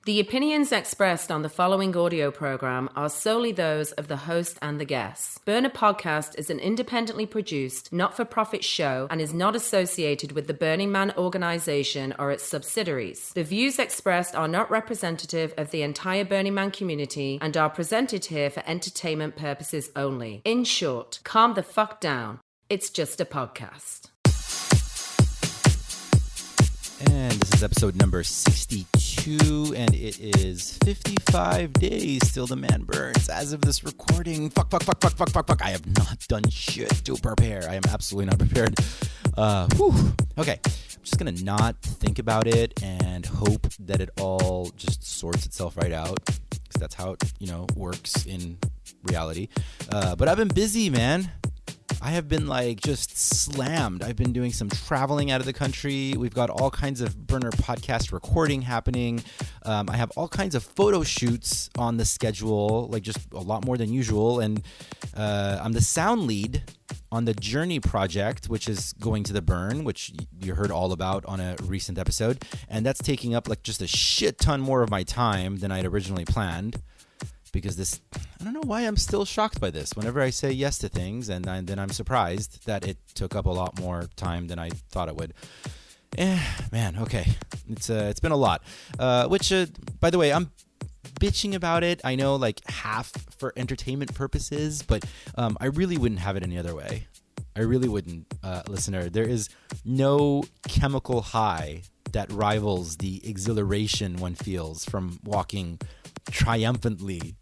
The opinions expressed on the following audio program are solely those of the host and the guests. Burner Podcast is an independently produced, not-for-profit show and is not associated with the Burning Man organization or its subsidiaries. The views expressed are not representative of the entire Burning Man community and are presented here for entertainment purposes only. In short, calm the fuck down. It's just a podcast. And this is episode number 62, and it is 55 days till the man burns. As of this recording, fuck. I have not done shit to prepare. I am absolutely not prepared. Okay, I'm just going to not think about it and hope that it all just sorts itself right out, because that's how it, works in reality. But I've been busy, man. I have been just slammed. I've been doing some traveling out of the country. We've got all kinds of Burner podcast recording happening. I have all kinds of photo shoots on the schedule, just a lot more than usual. And I'm the sound lead on the Journey project, which is going to the burn, which you heard all about on a recent episode. And that's taking up just a shit ton more of my time than I'd originally planned. Because I don't know why I'm still shocked by this. Whenever I say yes to things, and then I'm surprised that it took up a lot more time than I thought it would. Man, okay. It's been a lot. Which, by the way, I'm bitching about it. I know, half for entertainment purposes, but I really wouldn't have it any other way. I really wouldn't, listener. There is no chemical high that rivals the exhilaration one feels from walking triumphantly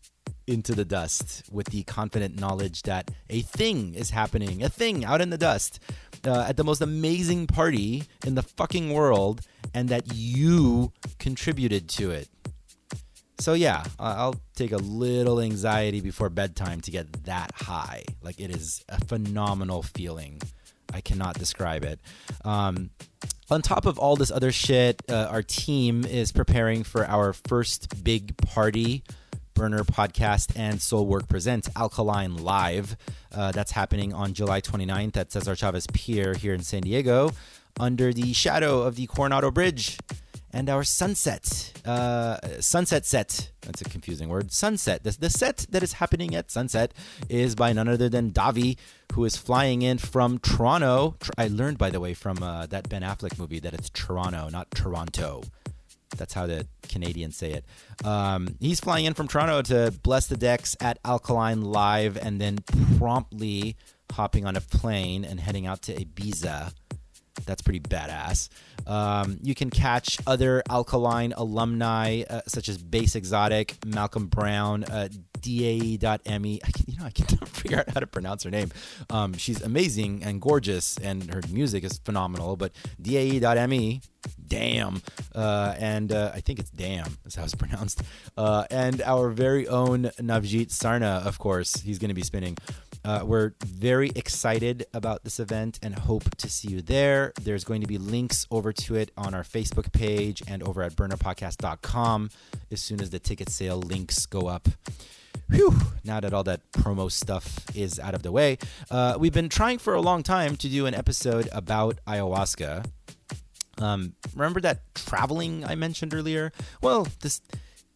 into the dust with the confident knowledge that a thing is happening, a thing out in the dust at the most amazing party in the fucking world, and that you contributed to it. So yeah, I'll take a little anxiety before bedtime to get that high. It is a phenomenal feeling. I cannot describe it. On top of all this other shit, our team is preparing for our first big party, Burner Podcast and Soulwork Presents Alkaline Live. That's happening on July 29th at Cesar Chavez Pier here in San Diego, under the shadow of the Coronado Bridge. And our sunset set, that's a confusing word, sunset. The set that is happening at sunset is by none other than Davi, who is flying in from Toronto. I learned, by the way, from that Ben Affleck movie that it's Toronto, not Toronto. That's how the Canadians say it. He's flying in from Toronto to bless the decks at Alkaline Live, and then promptly hopping on a plane and heading out to Ibiza. That's pretty badass. You can catch other Alkaline alumni such as Bass Exotic, Malcolm Brown, DAE.me. I cannot figure out how to pronounce her name. She's amazing and gorgeous, and her music is phenomenal. But DAE.me, damn. And I think it's damn is how it's pronounced. And our very own Navjit Sarna, of course, he's going to be spinning. We're very excited about this event and hope to see you there. There's going to be links over to it on our Facebook page and over at burnerpodcast.com as soon as the ticket sale links go up. Whew, now that all that promo stuff is out of the way, we've been trying for a long time to do an episode about ayahuasca. Remember that traveling I mentioned earlier? Well, this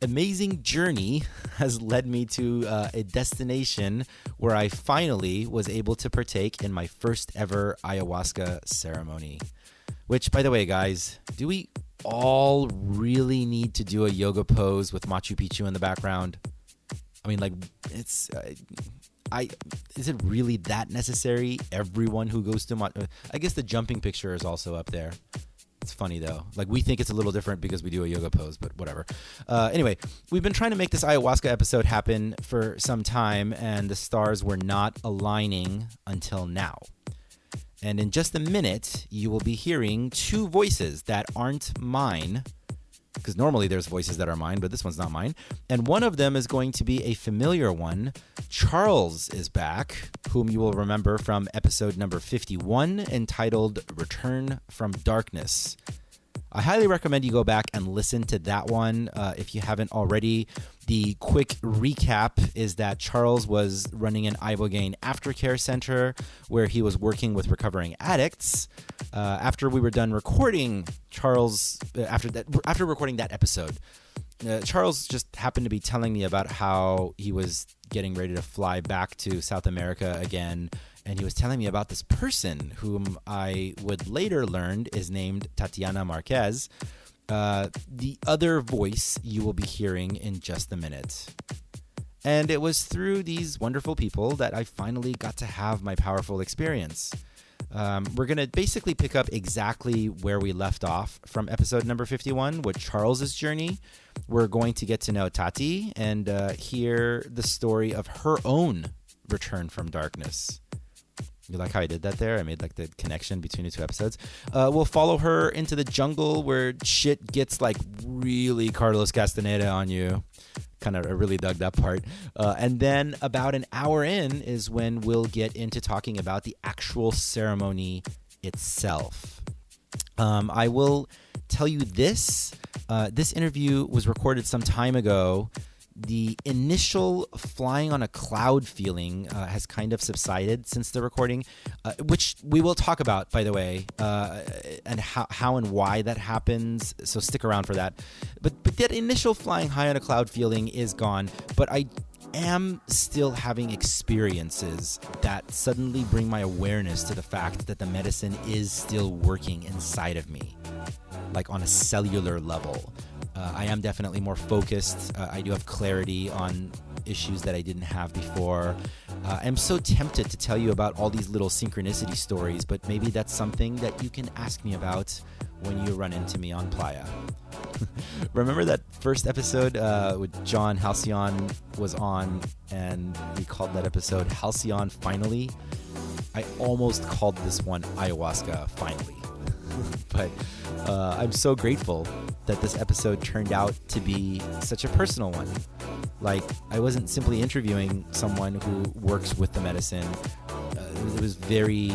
amazing journey has led me to a destination where I finally was able to partake in my first ever ayahuasca ceremony. Which, by the way, guys, do we all really need to do a yoga pose with Machu Picchu in the background? I mean, it's... is it really that necessary? Everyone who goes to Machu... I guess the jumping picture is also up there. It's funny, though. We think it's a little different because we do a yoga pose, but whatever. Anyway, we've been trying to make this ayahuasca episode happen for some time, and the stars were not aligning until now. And in just a minute, you will be hearing two voices that aren't mine, because normally there's voices that are mine, but this one's not mine. And one of them is going to be a familiar one. Charles is back, whom you will remember from episode number 51, entitled Return from Darkness. I highly recommend you go back and listen to that one if you haven't already. The quick recap is that Charles was running an ibogaine aftercare center where he was working with recovering addicts. After we were done recording, after recording that episode, Charles just happened to be telling me about how he was getting ready to fly back to South America again, and he was telling me about this person whom I would later learn is named Tatiana Marquez, the other voice you will be hearing in just a minute. And it was through these wonderful people that I finally got to have my powerful experience. We're going to basically pick up exactly where we left off from episode number 51 with Charles's journey. We're going to get to know Tati and hear the story of her own return from darkness. You like how I did that there? I made like the connection between the two episodes. We'll follow her into the jungle where shit gets like really Carlos Castaneda on you. I really dug that part. And then about an hour in is when we'll get into talking about the actual ceremony itself. I will tell you this. This interview was recorded some time ago. The initial flying on a cloud feeling has kind of subsided since the recording, which we will talk about, by the way, and how and why that happens. So stick around for that. But that initial flying high on a cloud feeling is gone. But I am still having experiences that suddenly bring my awareness to the fact that the medicine is still working inside of me, like on a cellular level. I am definitely more focused. I do have clarity on issues that I didn't have before. I'm so tempted to tell you about all these little synchronicity stories, but maybe that's something that you can ask me about when you run into me on Playa. Remember that first episode with John Halcyon was on, and we called that episode Halcyon Finally? I almost called this one Ayahuasca Finally. But I'm so grateful that this episode turned out to be such a personal one. Like, I wasn't simply interviewing someone who works with the medicine. It was very...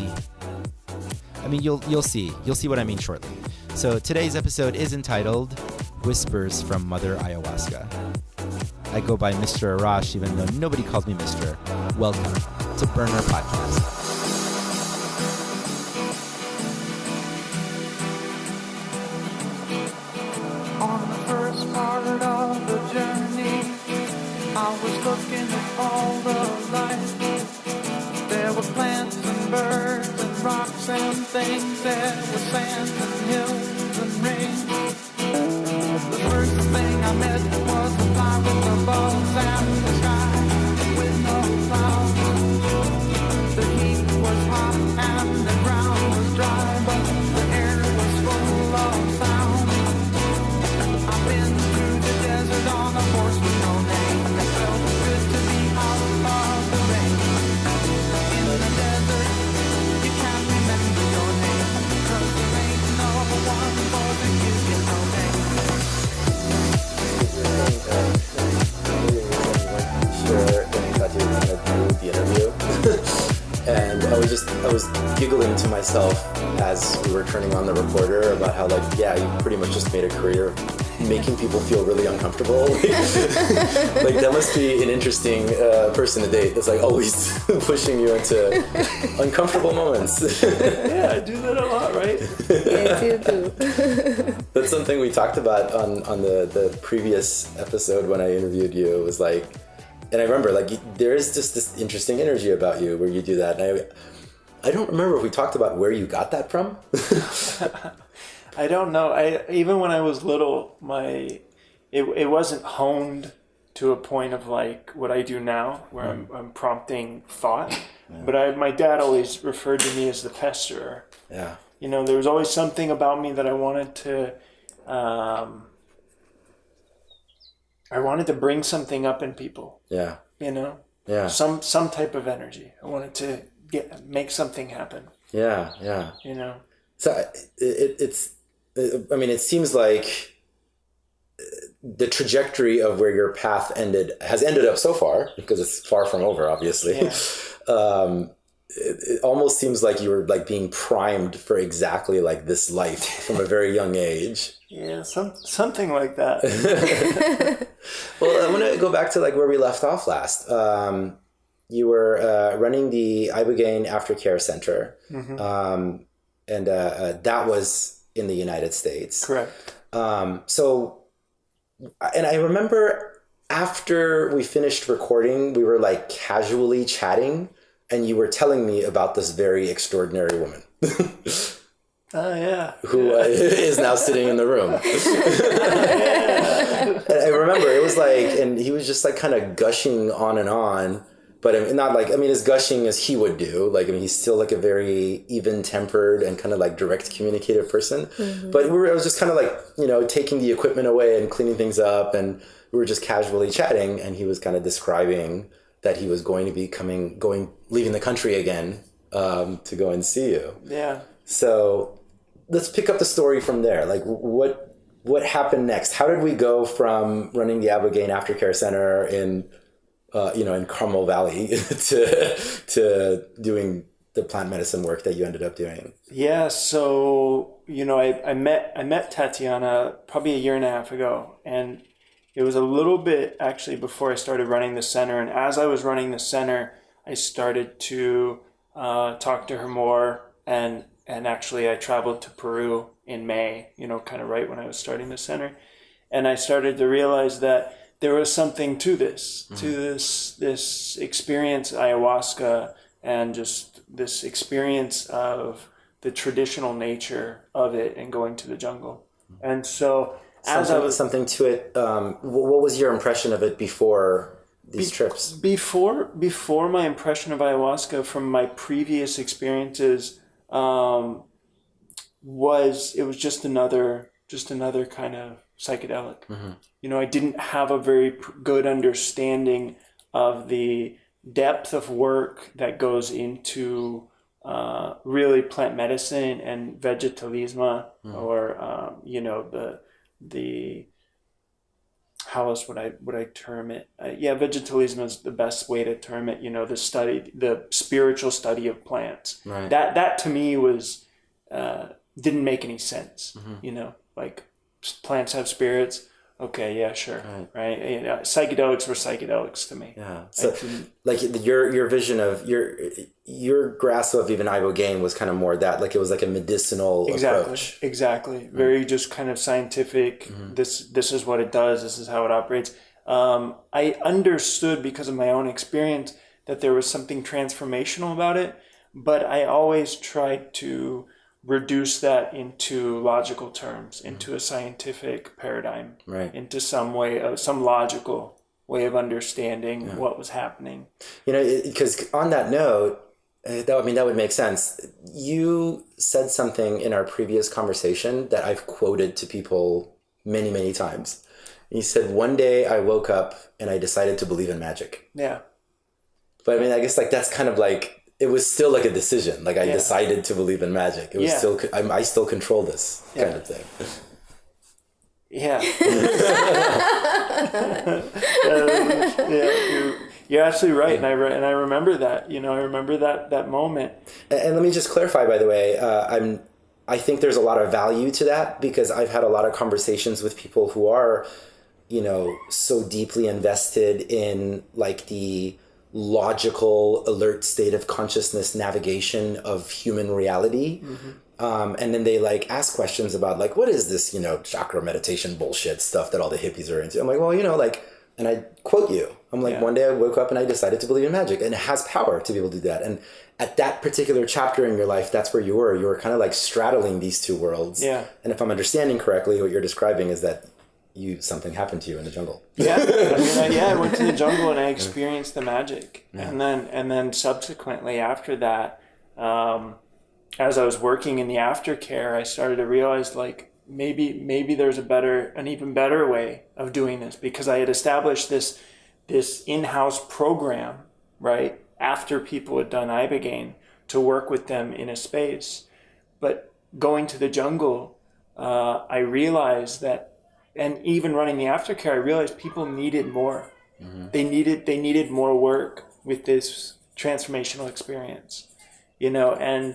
I mean, you'll see. You'll see what I mean shortly. So today's episode is entitled Whispers from Mother Ayahuasca. I go by Mr. Arash, even though nobody calls me Mr. Welcome to Burner Podcast. On the first part of the journey, I was looking at all the life. There were plants and birds and rocks and things. There was sand and hills and rain. The first thing I met was the fly with the bugs and the sky with no clouds. The heat was hot and the ground was dry, but the air was full of sound. I've been through the desert on a horse with no name. It felt good to be out of the rain. In the desert, you can't remember your name, 'cause there ain't no one for to give you no name. Sure, when I thought you were going to do the interview. And I was giggling to myself as we were turning on the recorder about how, like, yeah, you pretty much just made a career of making people feel really uncomfortable. Like that must be an interesting person to date that's like always pushing you into uncomfortable moments. Yeah, I do that a lot, right? Yeah, I do. That's something we talked about on the previous episode when I interviewed you. It was like, and I remember like there is just this interesting energy about you where you do that. And I don't remember if we talked about where you got that from. I don't know. Even when I was little, it wasn't honed to a point of like what I do now, where I'm prompting thought. Yeah. But my dad always referred to me as the pesterer. Yeah. You know, there was always something about me that I wanted to bring something up in people. Yeah. You know. Yeah. Some type of energy. I wanted to make something happen. Yeah. Yeah. You know. So it seems like the trajectory of where your path has ended up so far, because it's far from over, obviously. Yeah. It almost seems like you were like being primed for exactly like this life from a very young age. Yeah, something like that. Well, I want to go back to like where we left off last. You were running the Ibogaine Aftercare Center. Mm-hmm. And that was in the United States. Correct. So And I remember after we finished recording, we were like casually chatting, and you were telling me about this very extraordinary woman. Oh, yeah. Who is now sitting in the room. And I remember it was like, and he was just like kind of gushing on and on, but not like, I mean, as gushing as he would do. Like, I mean, he's still like a very even-tempered and kind of like direct communicative person. Mm-hmm. But I was just kind of like, you know, taking the equipment away and cleaning things up, and we were just casually chatting, and he was kind of describing that he was going to be leaving the country again to go and see you. Yeah. So let's pick up the story from there. Like, what happened next? How did we go from running the Abogaine Aftercare Center in Carmel Valley to doing the plant medicine work that you ended up doing? Yeah. So, you know, I met Tatiana probably a year and a half ago, and it was a little bit actually before I started running the center. And as I was running the center, I started to talk to her more, and actually I traveled to Peru in May, you know, kind of right when I was starting the center. And I started to realize that there was something to this, mm-hmm. to this experience, ayahuasca, and just this experience of the traditional nature of it and going to the jungle. Mm-hmm. And so something to it, what was your impression of it before these trips? Before my impression of ayahuasca from my previous experiences, was just another kind of psychedelic. Mm-hmm. You know, I didn't have a very good understanding of the depth of work that goes into really plant medicine and vegetalismo, mm-hmm. or you know, the how else would I term it? Vegetalismo is the best way to term it. You know, the spiritual study of plants. Right. That to me was didn't make any sense. Mm-hmm. You know, like plants have spirits. Okay, yeah, sure, right? You know, psychedelics were psychedelics to me. Yeah. So, like your vision of your grasp of even ibogaine was kind of more that, like it was like a medicinal approach. Exactly. Mm-hmm. Very just kind of scientific. Mm-hmm. This is what it does. This is how it operates. I understood because of my own experience that there was something transformational about it, but I always tried to reduce that into logical terms, into a scientific paradigm, right, into some logical way of understanding what was happening. You know, because on that note, that would make sense. You said something in our previous conversation that I've quoted to people many, many times. You said, one day I woke up and I decided to believe in magic. Yeah. But I mean, I guess like that's kind of like, it was still like a decision. Like I decided to believe in magic. It was still, I still control this kind of thing. Yeah. You're absolutely right. And I remember that, you know, I remember that moment. And let me just clarify, by the way, I think there's a lot of value to that, because I've had a lot of conversations with people who are, you know, so deeply invested in like the logical, alert state of consciousness navigation of human reality. Mm-hmm. And then they like ask questions about like, what is this, you know, chakra meditation bullshit stuff that all the hippies are into? I'm like, well, you know, like, and I quote you, I'm like, one day I woke up and I decided to believe in magic, and it has power to be able to do that. And at that particular chapter in your life, that's where you were kind of like straddling these two worlds. Yeah. And if I'm understanding correctly, what you're describing is that something happened to you in the jungle. Yeah. I went to the jungle and I experienced the magic. Yeah. And then subsequently after that, as I was working in the aftercare, I started to realize like maybe there's an even better way of doing this, because I had established this in-house program, right, after people had done ibogaine, to work with them in a space. But going to the jungle, I realized that, and even running the aftercare, I realized people needed more. Mm-hmm. They needed more work with this transformational experience, you know. And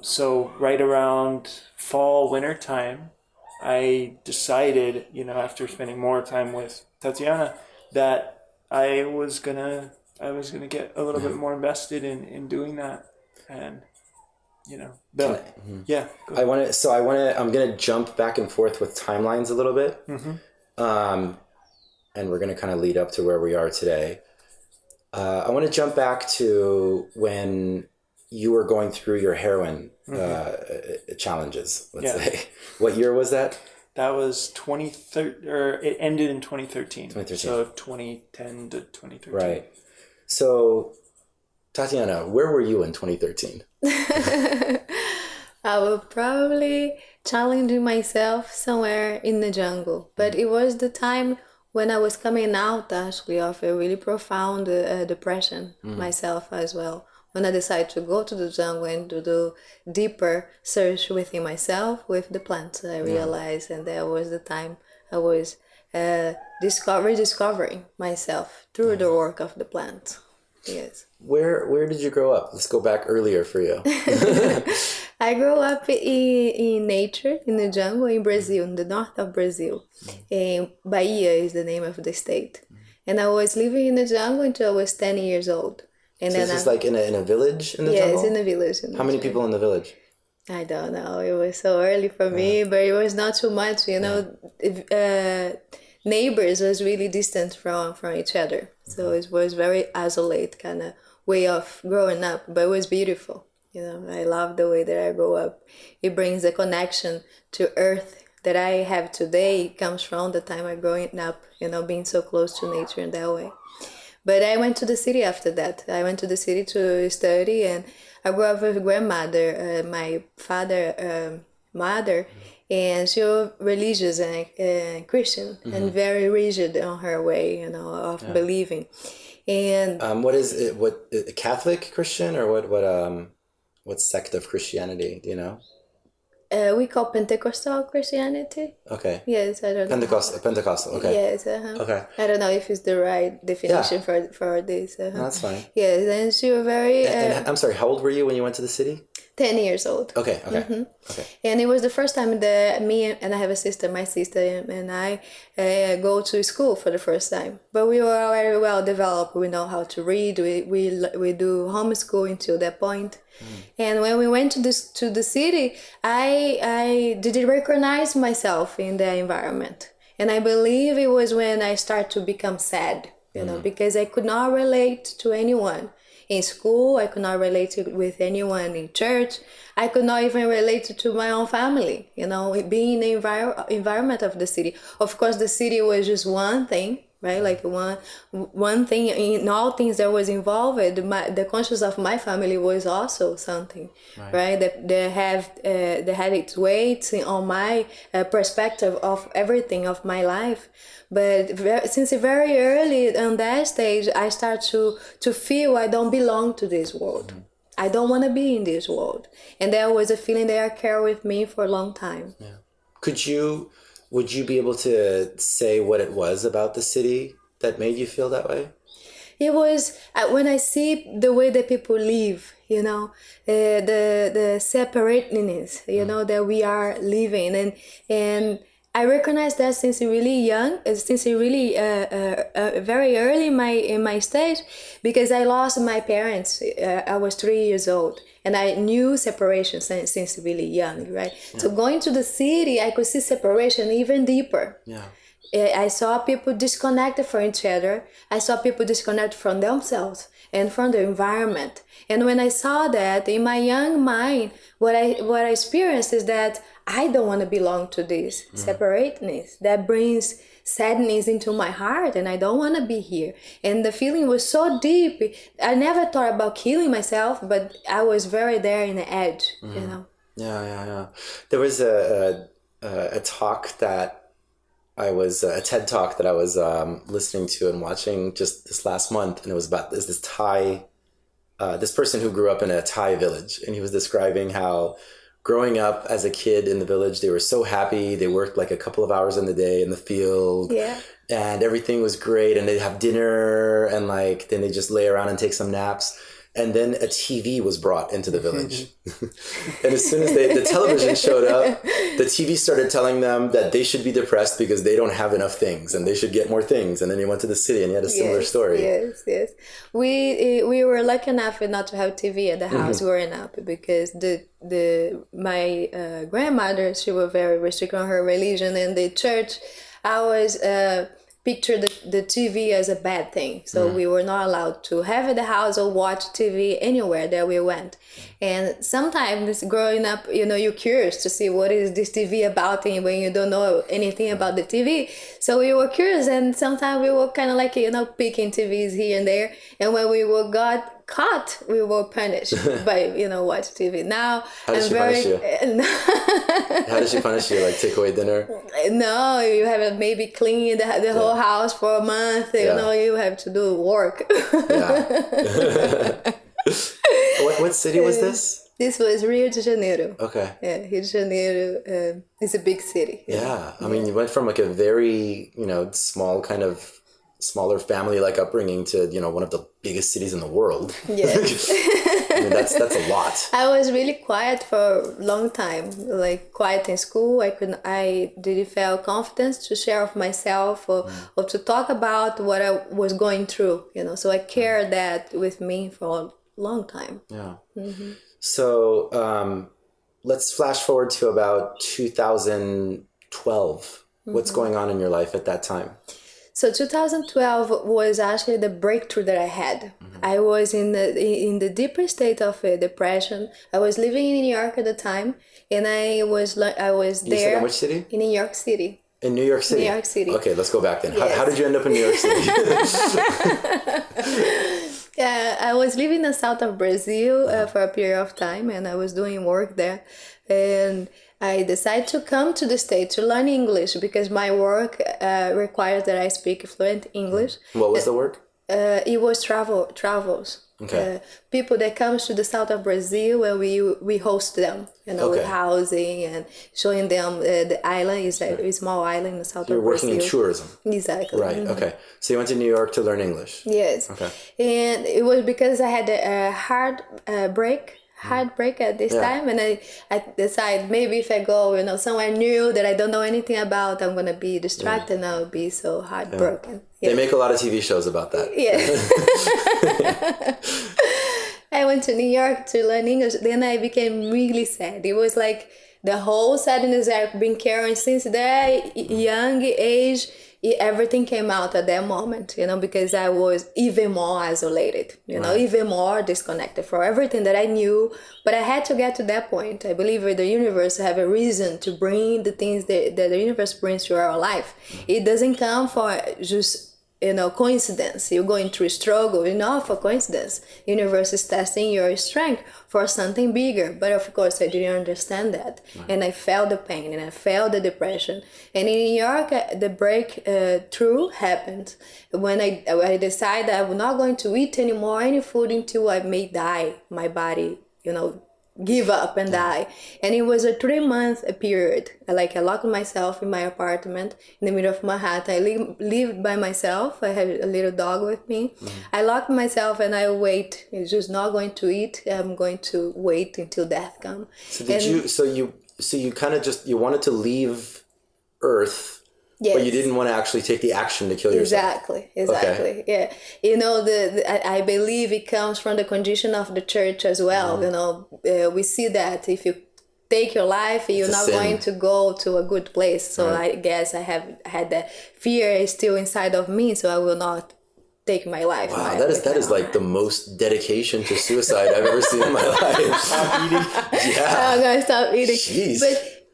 so right around fall, winter time, I decided, you know, after spending more time with Tatiana, that I was gonna get a little bit more invested in doing that. And you know, I'm going to jump back and forth with timelines a little bit. Mm-hmm. and we're going to kind of lead up to where we are today. I want to jump back to when you were going through your heroin challenges, let's say. What year was that? That was 2013, or it ended in 2013. 2013. So 2010 to 2013. Right. So, Tatiana, where were you in 2013? I was probably challenging myself somewhere in the jungle. But it was the time when I was coming out, actually, of a really profound depression myself as well. When I decided to go to the jungle and to do deeper search within myself with the plants, I realized, and that was the time I was rediscovering myself through the work of the plant. Yes. Where did you grow up? Let's go back earlier for you. I grew up in nature, in the jungle in Brazil, in the north of Brazil. And Bahia is the name of the state. And I was living in the jungle until I was 10 years old. And So then this is like in a village in the jungle? Yes, in a village. How many people in the village? I don't know. It was so early for me, but it was not too much. Neighbors was really distant from each other. So it was very isolated kind of way of growing up, but it was beautiful. I love the way that I grew up. It brings a connection to earth that I have today. It comes from the time I growing up, being so close to nature in that way. But I went to the city after that. I went to the city to study, and I grew up with a grandmother, my father, mother, and she was religious and Christian and very rigid on her way, of believing. And What is it? What Catholic Christian or what sect of Christianity? Do you know? We call Pentecostal Christianity. Okay. Yes, I don't know. Pentecostal. Okay. Yes. Okay. I don't know if it's the right definition for this. No, that's fine. Yes, and she was very. And I'm sorry. How old were you when you went to the city? 10 years old. Okay. Okay. Okay. And it was the first time that and I have a sister, my sister and I go to school for the first time. But we were already well developed. We know how to read. We do homeschool until that point. And when we went to the city, I didn't recognize myself in the environment. And I believe it was when I started to become sad, because I could not relate to anyone. In school, I could not relate with anyone in church. I could not even relate to my own family, being in the environment of the city. Of course, the city was just one thing, right? Like one thing in all things that was involved. The conscience of my family was also something, right? That had its weight on my perspective of everything of my life. But since very early on that stage, I start to feel I don't belong to this world. I don't want to be in this world. And that was a feeling that I carried with me for a long time. Yeah. Would you be able to say what it was about the city that made you feel that way? It was when I see the way that people live, the separateness, that we are living, and I recognize that since really young, very early in my stage, because I lost my parents. I was 3 years old, and I knew separation since really young, right? Yeah. So going to the city, I could see separation even deeper. Yeah. I saw people disconnected from each other. I saw people disconnected from themselves and from the environment. And when I saw that in my young mind, what I experienced is that I don't want to belong to this separateness that brings sadness into my heart, and I don't want to be here. And the feeling was so deep. I never thought about killing myself, but I was very there in the edge, Yeah. There was a talk that a TED talk that I was listening to and watching just this last month, and it was about this Thai, this person who grew up in a Thai village, and he was describing how growing up as a kid in the village, they were so happy. They worked like a couple of hours in the day in the field, and everything was great, and they'd have dinner, and then they just lay around and take some naps. And then a TV was brought into the village. And as soon as the television showed up, the TV started telling them that they should be depressed because they don't have enough things and they should get more things. And then he went to the city and he had a similar story. Yes. We were lucky enough not to have TV at the house growing up, because my grandmother, she was very restricted on her religion, and the church, I was picture the TV as a bad thing. So we were not allowed to have at the house or watch TV anywhere that we went. And sometimes growing up, you're curious to see what is this TV about, and when you don't know anything about the TV. So we were curious, and sometimes we were kind of like, picking TVs here and there. And when we got caught, we were punished by watch TV. Now how did she punish you? How did she punish you? Like take away dinner? No, you have to maybe clean the whole house for a month. You have to do work. Yeah. What city was this? This was Rio de Janeiro. Okay. Yeah, Rio de Janeiro is a big city. Yeah. I mean, you went from like a very, small kind of smaller family like upbringing to one of the biggest cities in the world. Yeah. I mean, that's a lot. I was really quiet for a long time, like quiet in school. I didn't feel confidence to share of myself or to talk about what I was going through, so I carried that with me for a long time. Yeah. Mm-hmm. So let's flash forward to about 2012. Mm-hmm. What's going on in your life at that time? So 2012 was actually the breakthrough that I had. Mm-hmm. I was in the deeper state of depression. I was living in New York at the time, and I was there. You said in which city? In New York City. In New York City? New York City. Okay, let's go back then. Yes. How did you end up in New York City? Yeah, I was living in the south of Brazil for a period of time, and I was doing work there. And I decided to come to the States to learn English because my work requires that I speak fluent English. What was the work? It was travels. Okay. People that comes to the south of Brazil, and we host them, with housing and showing them the island. Is a small island in the south of Brazil. You're working in tourism. Exactly. Right. Mm-hmm. Okay. So you went to New York to learn English. Yes. Okay. And it was because I had a hard break at this time, and I decided maybe if I go somewhere new that I don't know anything about, I'm gonna be distracted and I'll be so heartbroken. Yeah. They make a lot of TV shows about that. Yes. I went to New York to learn English. Then I became really sad. It was like the whole sadness I've been carrying since that young age. Everything came out at that moment, because I was even more isolated, even more disconnected from everything that I knew. But I had to get to that point. I believe the universe have a reason to bring the things that the universe brings to our life. It doesn't come for just coincidence. You're going through struggle, not for coincidence. Universe is testing your strength for something bigger. But of course, I didn't understand that. And I felt the pain and I felt the depression. And in New York, the breakthrough happened when I decided I was not going to eat anymore any food until I may die. My body, give up and die. And it was a 3-month period. I locked myself in my apartment in the middle of Manhattan. I lived by myself. I had a little dog with me. Mm-hmm. I locked myself and I wait. It's just not going to eat. I'm going to wait until death comes. So you kind of you wanted to leave Earth. Yes. But you didn't want to actually take the action to kill yourself. Exactly. Okay. Yeah. I believe it comes from the condition of the church as well. Mm-hmm. We see that if you take your life, you're not going to go to a good place. So I guess I have had that fear still inside of me, so I will not take my life. Wow, that is like the most dedication to suicide I've ever seen in my life. Stop eating. Yeah. I'm gonna stop eating. Jeez.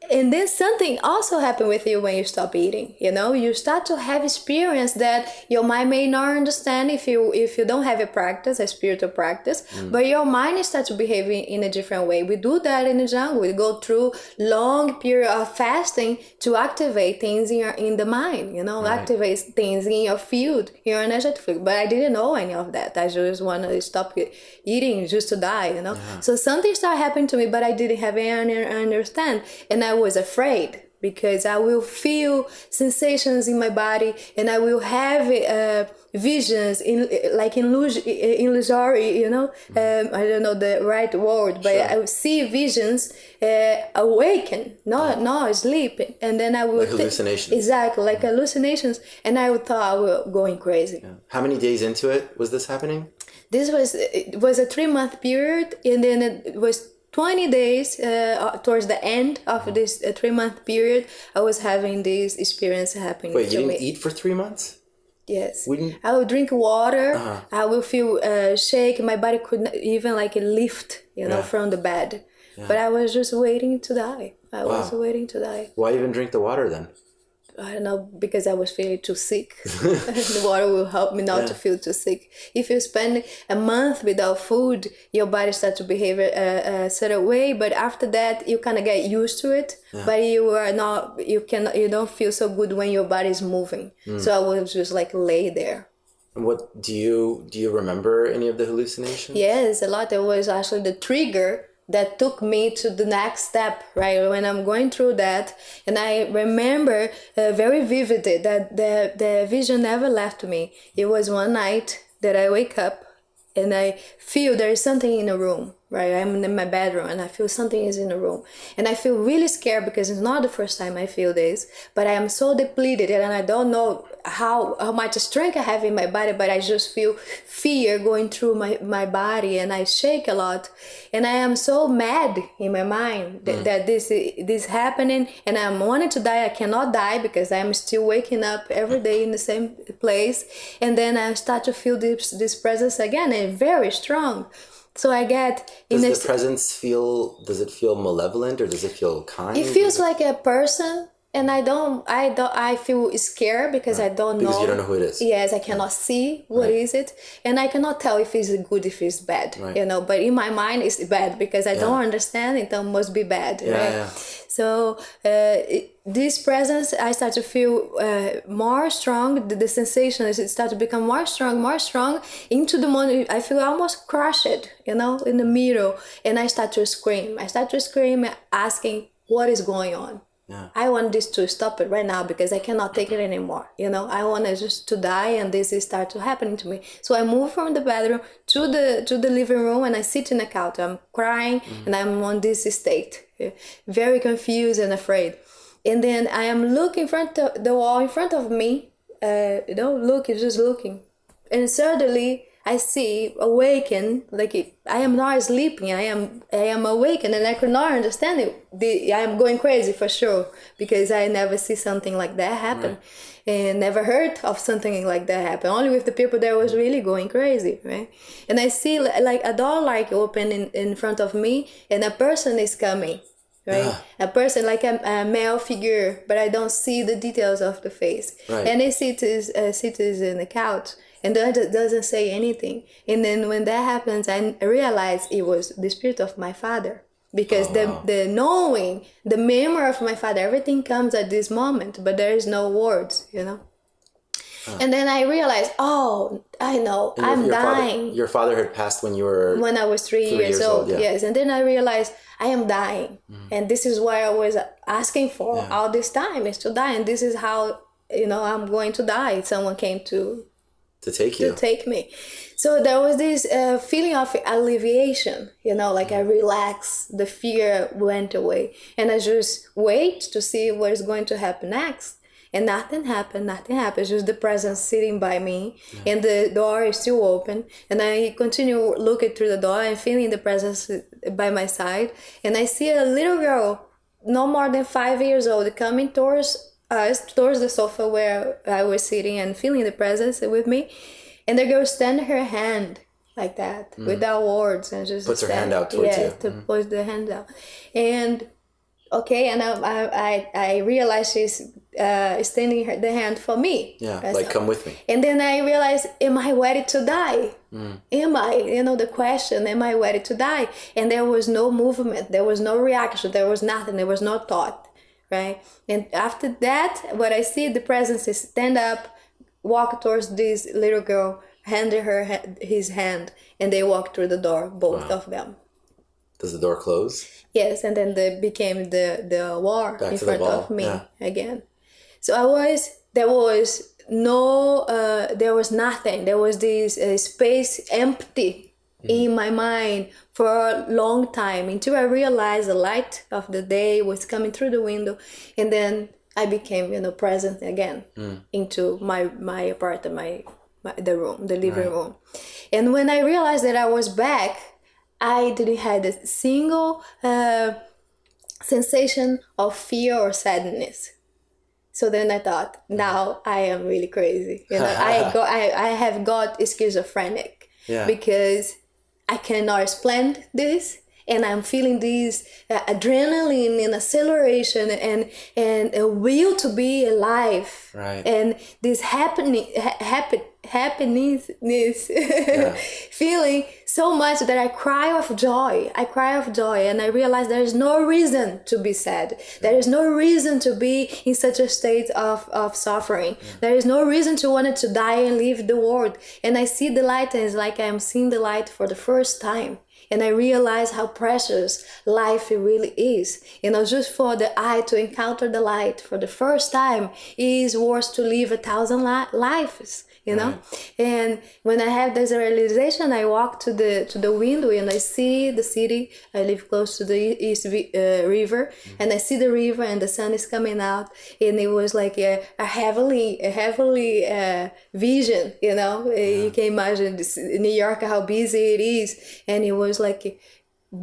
And then something also happen with you when you stop eating. You start to have experience that your mind may not understand if you don't have a spiritual practice, but your mind starts to behave in a different way. We do that in the jungle. We go through long period of fasting to activate things in the mind. Activate things in your field, your energetic field. But I didn't know any of that. I just want to stop eating just to die. Yeah. So something started happening to me, but I didn't have any understand, and I was afraid because I will feel sensations in my body and I will have visions illusory, I don't know the right word, but I will see visions awaken, not sleeping, and then I will hallucinations. Exactly, like hallucinations, and I thought I was going crazy. Yeah. How many days into it was this happening? It was a 3-month period, and then it was 20 days towards the end of this 3-month period, I was having this experience happening Wait, to you me. didn't eat for 3 months? Yes. Wouldn't- I would drink water. Uh-huh. I will feel shake. My body couldn't even like lift, from the bed. But I was just waiting to die. I was waiting to die. Why even drink the water then? I don't know, because I was feeling too sick. The water will help me not to feel too sick. If you spend a month without food, your body starts to behave a certain way. But after that, you kind of get used to it. But you don't feel so good when your body is moving. So I was just like lay there. What do you remember any of the hallucinations? Yes, a lot. It was actually the trigger that took me to the next step, right? When I'm going through that, and I remember very vividly that the vision never left me. It was one night that I wake up and I feel there is something in the room, right? I'm in my bedroom and I feel something is in the room. And I feel really scared because it's not the first time I feel this, but I am so depleted and I don't know how much strength I have in my body, but I just feel fear going through my body and I shake a lot. And I am so mad in my mind that this is happening and I'm wanting to die. I cannot die because I'm still waking up every day in the same place. And then I start to feel this presence again, and very strong. So I get... Does the presence feel malevolent or does it feel kind? It feels like a person. And I feel scared because I don't know. Because you don't know who it is. Yes, I cannot see what is it. And I cannot tell if it's good, if it's bad, But in my mind, it's bad because I don't understand it. It must be bad, right? Yeah. So this presence, I start to feel more strong. The sensation is it starts to become more strong. Into the moment, I feel almost crushed, in the middle. And I start to scream. Asking, what is going on? Yeah. I want this to stop it right now because I cannot take it anymore. I want just to die and this is start to happen to me. So I move from the bedroom to the living room and I sit in the couch. I'm crying and I'm on this state, very confused and afraid. And then I am looking in front of the wall in front of me. Just looking. And suddenly I see awaken, I am not sleeping. I am awakened, and I could not understand it. I am going crazy for sure because I never see something like that happen, and never heard of something like that happen. Only with the people that was really going crazy, right? And I see like a door open in front of me, and a person is coming. Right, a person like a male figure, but I don't see the details of the face. Right. And he sits in the couch and doesn't say anything. And then when that happens, I realize it was the spirit of my father, because the knowing, the memory of my father, everything comes at this moment, but there is no words, And then I realized, I know, I'm dying. Your father had passed when I was 3 years old. Yeah. Yes, and then I realized I am dying, and this is what I was asking for all this time, is to die, and this is how I'm going to die. Someone came to take me. So there was this feeling of alleviation, I relaxed, the fear went away, and I just wait to see what is going to happen next. And nothing happened. Just the presence sitting by me, and the door is still open. And I continue looking through the door and feeling the presence by my side. And I see a little girl, no more than 5 years old, coming towards us, towards the sofa where I was sitting and feeling the presence with me. And the girl extended her hand like that, without words, and just puts her hand out towards you. to put the hand out. And and I realized she's extending the hand for me. Yeah, come with me. And then I realized, am I ready to die? Am I, the question, am I ready to die? And there was no movement, there was no reaction, there was nothing, there was no thought, right? And after that, what I see, the presence is stand up, walk towards this little girl, handed her his hand, and they walk through the door, both of them. Does the door close? Yes, and then they became the war in front of me again. So there was nothing. There was this space empty in my mind for a long time, until I realized the light of the day was coming through the window, and then I became present again into my apartment, the room, the living room. And when I realized that I was back, I didn't have a single sensation of fear or sadness. So then I thought, now I am really crazy. I have got schizophrenic because I cannot explain this. And I'm feeling this adrenaline and acceleration and a will to be alive. Right. And this happiness, feeling so much that I cry of joy. And I realize there is no reason to be sad. There is no reason to be in such a state of suffering. There is no reason to want to die and leave the world. And I see the light, and it's like I'm seeing the light for the first time. And I realize how precious life really is. Just for the eye to encounter the light for the first time is worth to live 1,000 lives. Right. And when I have this realization, I walk to the window and I see the city. I live close to the East River, and I see the river and the sun is coming out, and it was like a heavenly vision. You can imagine this, New York, how busy it is, and it was like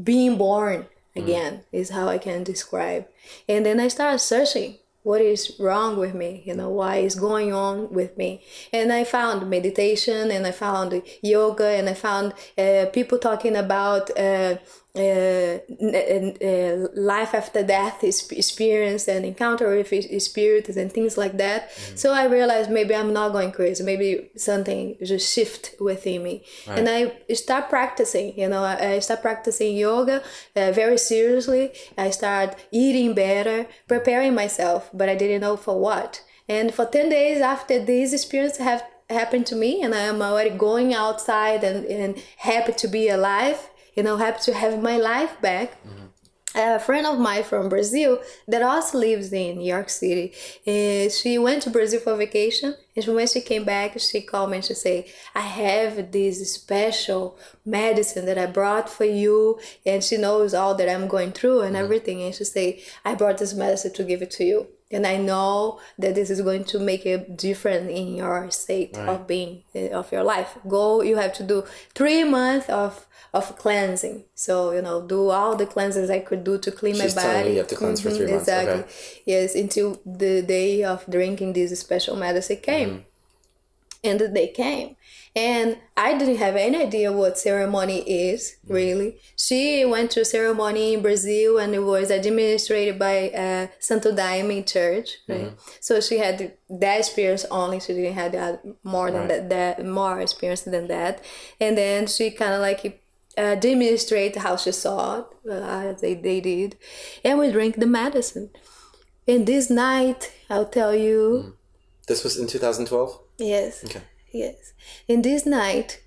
being born again is how I can describe. And then I started searching. What is wrong with me? Why is going on with me? And I found meditation, and I found yoga, and I found people talking about life after death experience and encounter with spirits and things like that. So I realized maybe I'm not going crazy. Maybe something just shift within me. Right. And I start practicing. I start practicing yoga very seriously. I start eating better, preparing myself, but I didn't know for what. And for 10 days after this experience happened to me, and I am already going outside and happy to be alive, happy to have my life back. A friend of mine from Brazil that also lives in New York City, she went to Brazil for vacation, and when she came back, she called me and she said, I have this special medicine that I brought for you, and she knows all that I'm going through and everything, and she said, I brought this medicine to give it to you, and I know that this is going to make a difference in your state of being, of your life. You have to do 3 months of cleansing. So, do all the cleanses I could do to clean my body. She's telling you have to cleanse for 3 months. Exactly. Okay. Yes, until the day of drinking this special medicine came. And the day came. And I didn't have any idea what ceremony is, really. She went to a ceremony in Brazil, and it was administered by Santo Daime Church. Right? So she had that experience only. She didn't have more than that, more experience than that. And then she kind of like demonstrate how she saw it, they did, and we drank the medicine. And this night, I'll tell you, this was in 2012. Yes. Okay. Yes. In this night,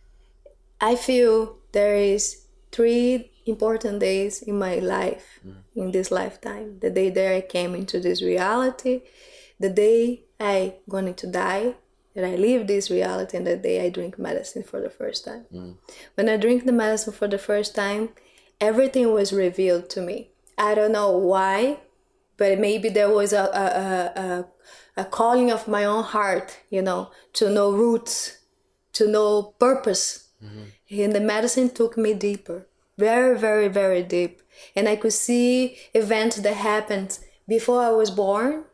I feel there is 3 important days in my life, in this lifetime. The day that I came into this reality, the day I going to die, that I live this reality, and the day I drink medicine for the first time. When I drink the medicine for the first time, everything was revealed to me. I don't know why, but maybe there was a calling of my own heart, to know roots, to know purpose. And the medicine took me deeper, very, very, very deep. And I could see events that happened before I was born,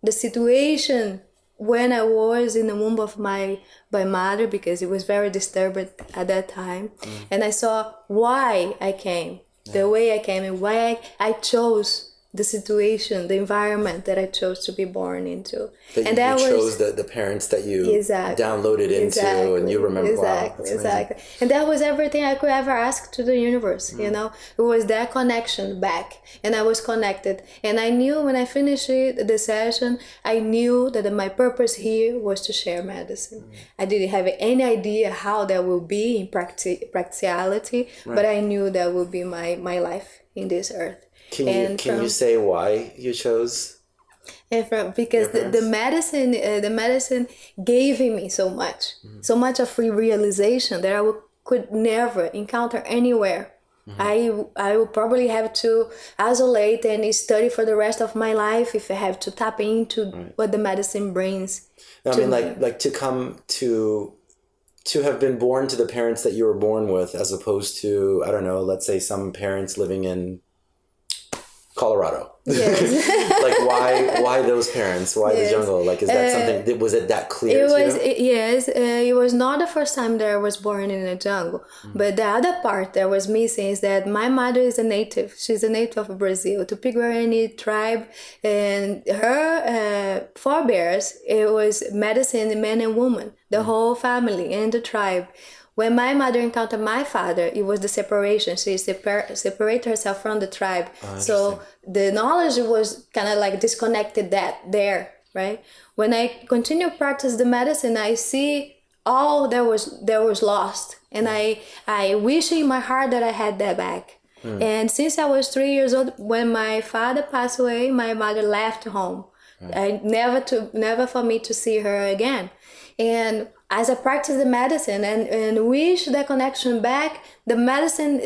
the situation when I was in the womb of my mother, because it was very disturbed at that time. And I saw why I came, the way I came, and why I chose the situation, the environment that I chose to be born into. And that you chose the parents that you downloaded into, and you remember. Exactly. And that was everything I could ever ask to the universe, It was that connection back, and I was connected. And I knew when I finished the session, I knew that my purpose here was to share medicine. I didn't have any idea how that will be in practicality, but I knew that would be my life in this earth. Can you say why you chose? Because the medicine gave me so much of free realization that I could never encounter anywhere. I will probably have to isolate and study for the rest of my life if I have to tap into what the medicine brings. I mean, like to come to to have been born to the parents that you were born with, as opposed to, I don't know, let's say some parents living in Colorado? Yes. Like, why those parents? Why the jungle? Like, is that something? Was it that clear? Yes. It was not the first time that I was born in a jungle, but the other part that was missing is that my mother is a native. She's a native of Brazil, Tupi-Guarani tribe, and her forebears, it was medicine, men and women, the whole family and the tribe. When my mother encountered my father, it was the separation. She separated herself from the tribe. So the knowledge was kind of like disconnected there, right? When I continue to practice the medicine, I see all that was lost. And I wish in my heart that I had that back. And since I was 3 years old, when my father passed away, my mother left home. I never for me to see her again. And as I practice the medicine and wish that connection back, the medicine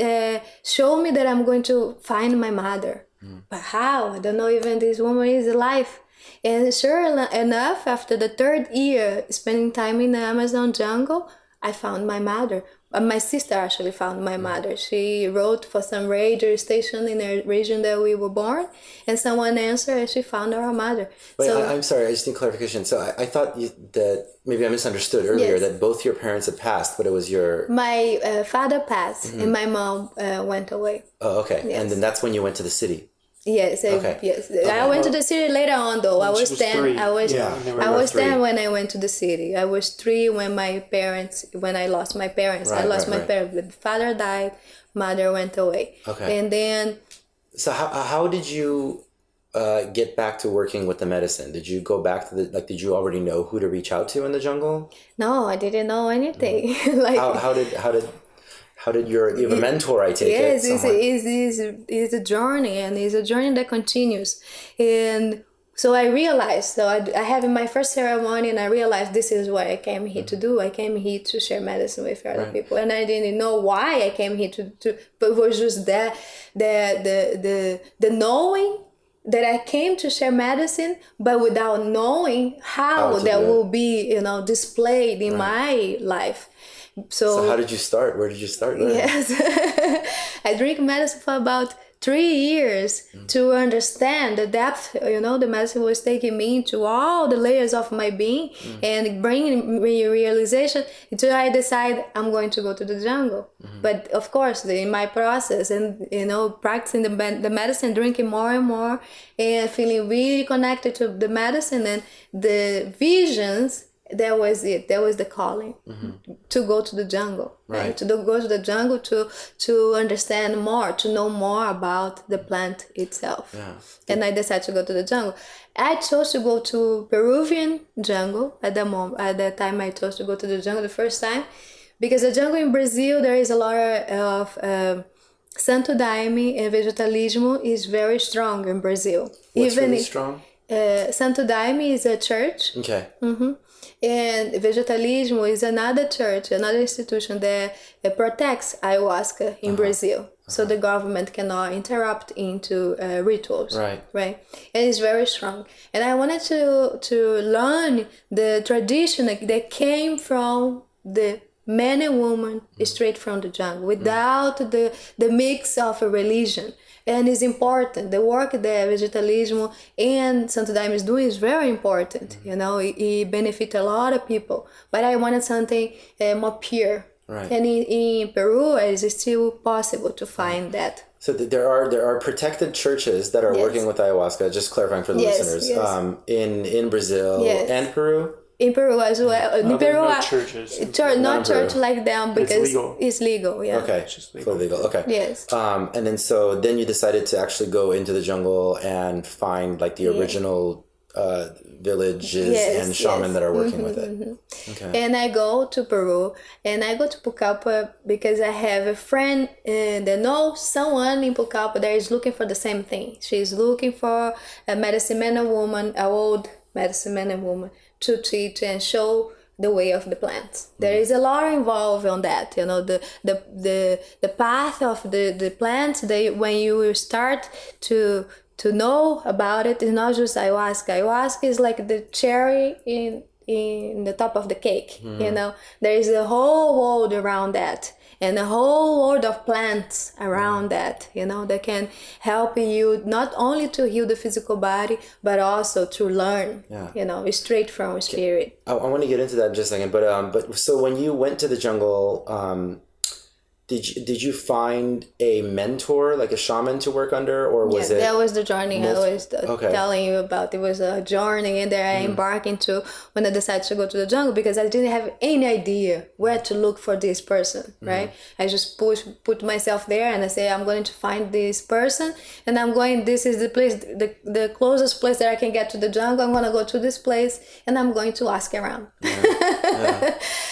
showed me that I'm going to find my mother. But how? I don't know even this woman is alive. And sure enough, after the 3rd year spending time in the Amazon jungle, I found my mother. My sister actually found my mother. She wrote for some radio station in the region that we were born, and someone answered and she found our mother. Wait, I'm sorry, I just need clarification. So I thought that maybe I misunderstood earlier, that both your parents had passed, but it was your... My father passed and my mom went away. Oh, okay. Yes. And then that's when you went to the city. Yes, Okay. yes. I went to the city later on, though. I was 10. 3. I was three. 10 when I went to the city. I was 3 when I lost my parents. I lost my parents. The father died, mother went away. Okay. And then... So how did you get back to working with the medicine? Did you go back to did you already know who to reach out to in the jungle? No, I didn't know anything. How did you have a mentor, I take it? Yes, it's a journey, and it's a journey that continues. And so I realized, I have my first ceremony, and I realized this is what I came here to do. I came here to share medicine with other people, and I didn't know why I came here to but it was just that the knowing that I came to share medicine, but without knowing how that will be, displayed in my life. So how did you start? Where did you start learning? Yes. I drink medicine for about 3 years to understand the depth, the medicine was taking me into all the layers of my being and bringing me realization until I decide I'm going to go to the jungle. But of course, in my process and, practicing the medicine, drinking more and more and feeling really connected to the medicine and the visions, that was it. That was the calling to go to the jungle, right? To go to the jungle to understand more, to know more about the plant itself. Yeah. And I decided to go to the jungle. I chose to go to Peruvian jungle at the moment. At that time, I chose to go to the jungle the first time because the jungle in Brazil, there is a lot of Santo Daime and vegetalismo is very strong in Brazil. What's really strong? Santo Daime is a church. Okay. And vegetalismo is another church, another institution that protects ayahuasca in Brazil. So the government cannot interrupt into rituals. Right. And it's very strong. And I wanted to learn the tradition that came from the men and women straight from the jungle without the mix of a religion. And it's important. The work that vegetalismo and Santo Daime is doing is very important. It benefits a lot of people. But I wanted something more pure. Right. And in Peru, it is still possible to find that. So there are protected churches that are working with ayahuasca. Just clarifying for the listeners, in Brazil and Peru. In Peru as well. In Peru, no churches. Not church like them because it's legal. Yeah. Okay, it's just legal. Okay. Yes. And then you decided to actually go into the jungle and find the original villages and shaman that are working with it. Okay. And I go to Peru and I go to Pucallpa because I have a friend that knows someone in Pucallpa that is looking for the same thing. She's looking for a medicine man and woman, an old medicine man and woman, to teach and show the way of the plants. There is a lot involved on that. The path of the plants. When you start to know about it, it's not just ayahuasca. Ayahuasca is like the cherry in the top of the cake. You know, there is a whole world around that, and a whole world of plants around that, you know, that can help you not only to heal the physical body, but also to learn, you know, straight from spirit. I want to get into that in just a second, but so when you went to the jungle, did you find a mentor, like a shaman to work under, or was it? That was the journey I was telling you about. It was a journey that I embarked into when I decided to go to the jungle, because I didn't have any idea where to look for this person, right? I just put myself there and I say, I'm going to find this person, and this is the place, the closest place that I can get to the jungle. I'm going to go to this place and I'm going to ask around.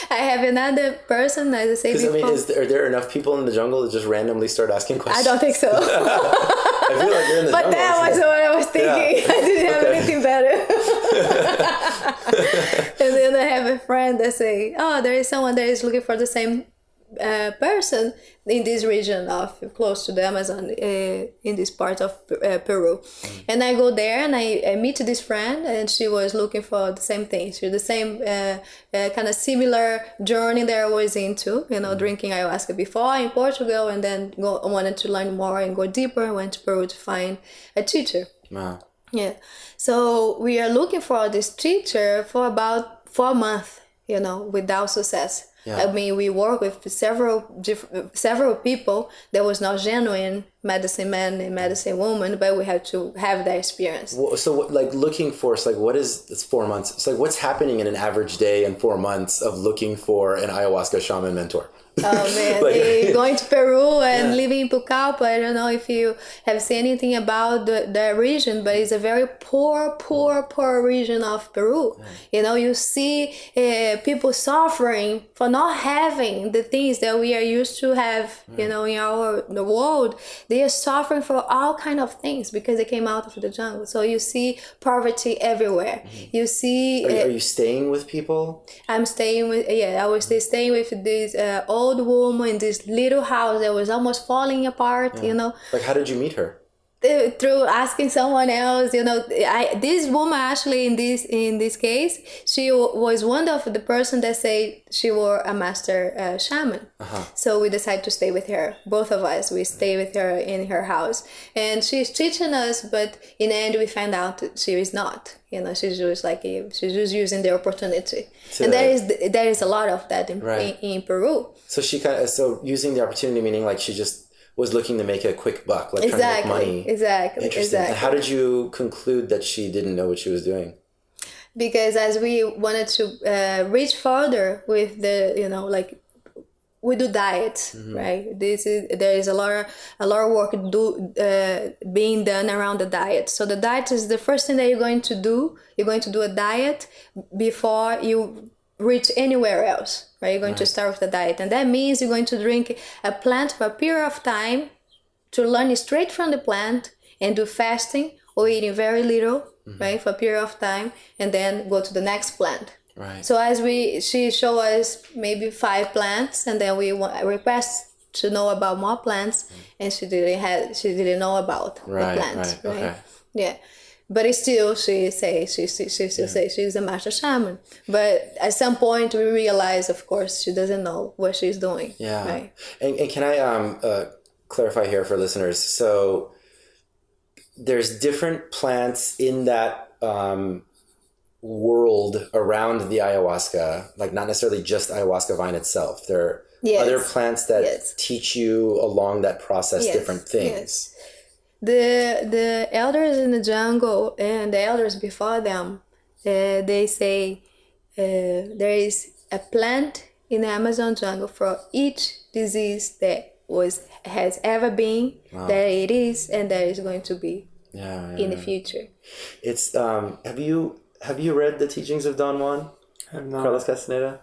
I have another person, as I say before. Because, are there enough people in the jungle that just randomly start asking questions? I don't think so. I feel like you're in the but jungle. That was what I was thinking. I didn't have anything better. And then I have a friend that say, oh, there is someone that is looking for the same person in this region of close to the Amazon, in this part of Peru. And I go there and I meet this friend, and she was looking for the same thing. She the same kind of similar journey that I was into, you know, drinking ayahuasca before in Portugal, and then wanted to learn more and go deeper. Went to Peru to find a teacher. Wow. Yeah. So we are looking for this teacher for about 4 months, you know, without success. Yeah. I mean, we work with several people. There was not genuine medicine man and medicine woman, but we had to have that experience. So, like, looking for, so like, what is it's 4 months? It's like, what's happening in an average day in 4 months of looking for an ayahuasca shaman mentor? Oh man, like, going to Peru and living in Pucallpa. I don't know if you have seen anything about the region, but it's a very poor region of Peru. You know, you see people suffering for not having the things that we are used to have, you know, in the world. They are suffering for all kind of things because they came out of the jungle. So you see poverty everywhere. You see... Are you staying with people? I'm staying with... Yeah, I was staying with this old woman in this little house that was almost falling apart, you know. Like, how did you meet her? Through asking someone else, you know. This woman actually in this case, she was one of the person that say she were a master shaman. So we decided to stay with her. Both of us, we stay with her in her house, and she's teaching us. But in the end, we find out that she is not. You know, she's just using the opportunity, and there is a lot of that in Peru. So so using the opportunity, meaning like she just was looking to make a quick buck, like trying to make money. Exactly. Interesting. And how did you conclude that she didn't know what she was doing? Because as we wanted to reach further with the, you know, like we do diets, right? There is a lot of work being done around the diet. So the diet is the first thing that you're going to do. You're going to do a diet before you reach anywhere else, right? You're going to start with the diet, and that means you're going to drink a plant for a period of time to learn straight from the plant and do fasting or eating very little, right, for a period of time, and then go to the next plant. Right. So she showed us maybe 5 plants, and then we request to know about more plants, and she didn't know about the plants, right? Okay. Yeah. But still, she still say she's a master shaman. But at some point, we realize, of course, she doesn't know what she's doing. Yeah. Right? And can I clarify here for listeners? So there's different plants in that world around the ayahuasca, like not necessarily just ayahuasca vine itself. There are other plants that teach you along that process different things. Yes. The elders in the jungle and the elders before them, they say there is a plant in the Amazon jungle for each disease that has ever been, that it is, and that is going to be in the future. It's have you read the teachings of Don Juan? I have not. Carlos Castaneda?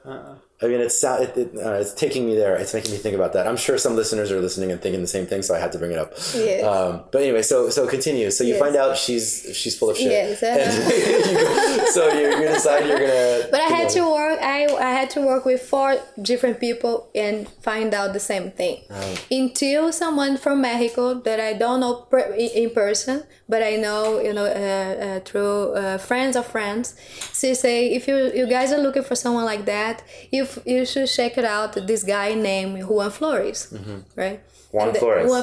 I mean, it's taking me there. It's making me think about that. I'm sure some listeners are listening and thinking the same thing, so I had to bring it up. Yes. But anyway, so continue. So you find out she's full of shit. Yes. So you decide you're gonna. But I had to work. I had to work with 4 different people and find out the same thing. Right. Until someone from Mexico that I don't know in person, but I know through friends of friends. She say, if you guys are looking for someone like that, you should check it out. This guy named Juan Flores, right? Juan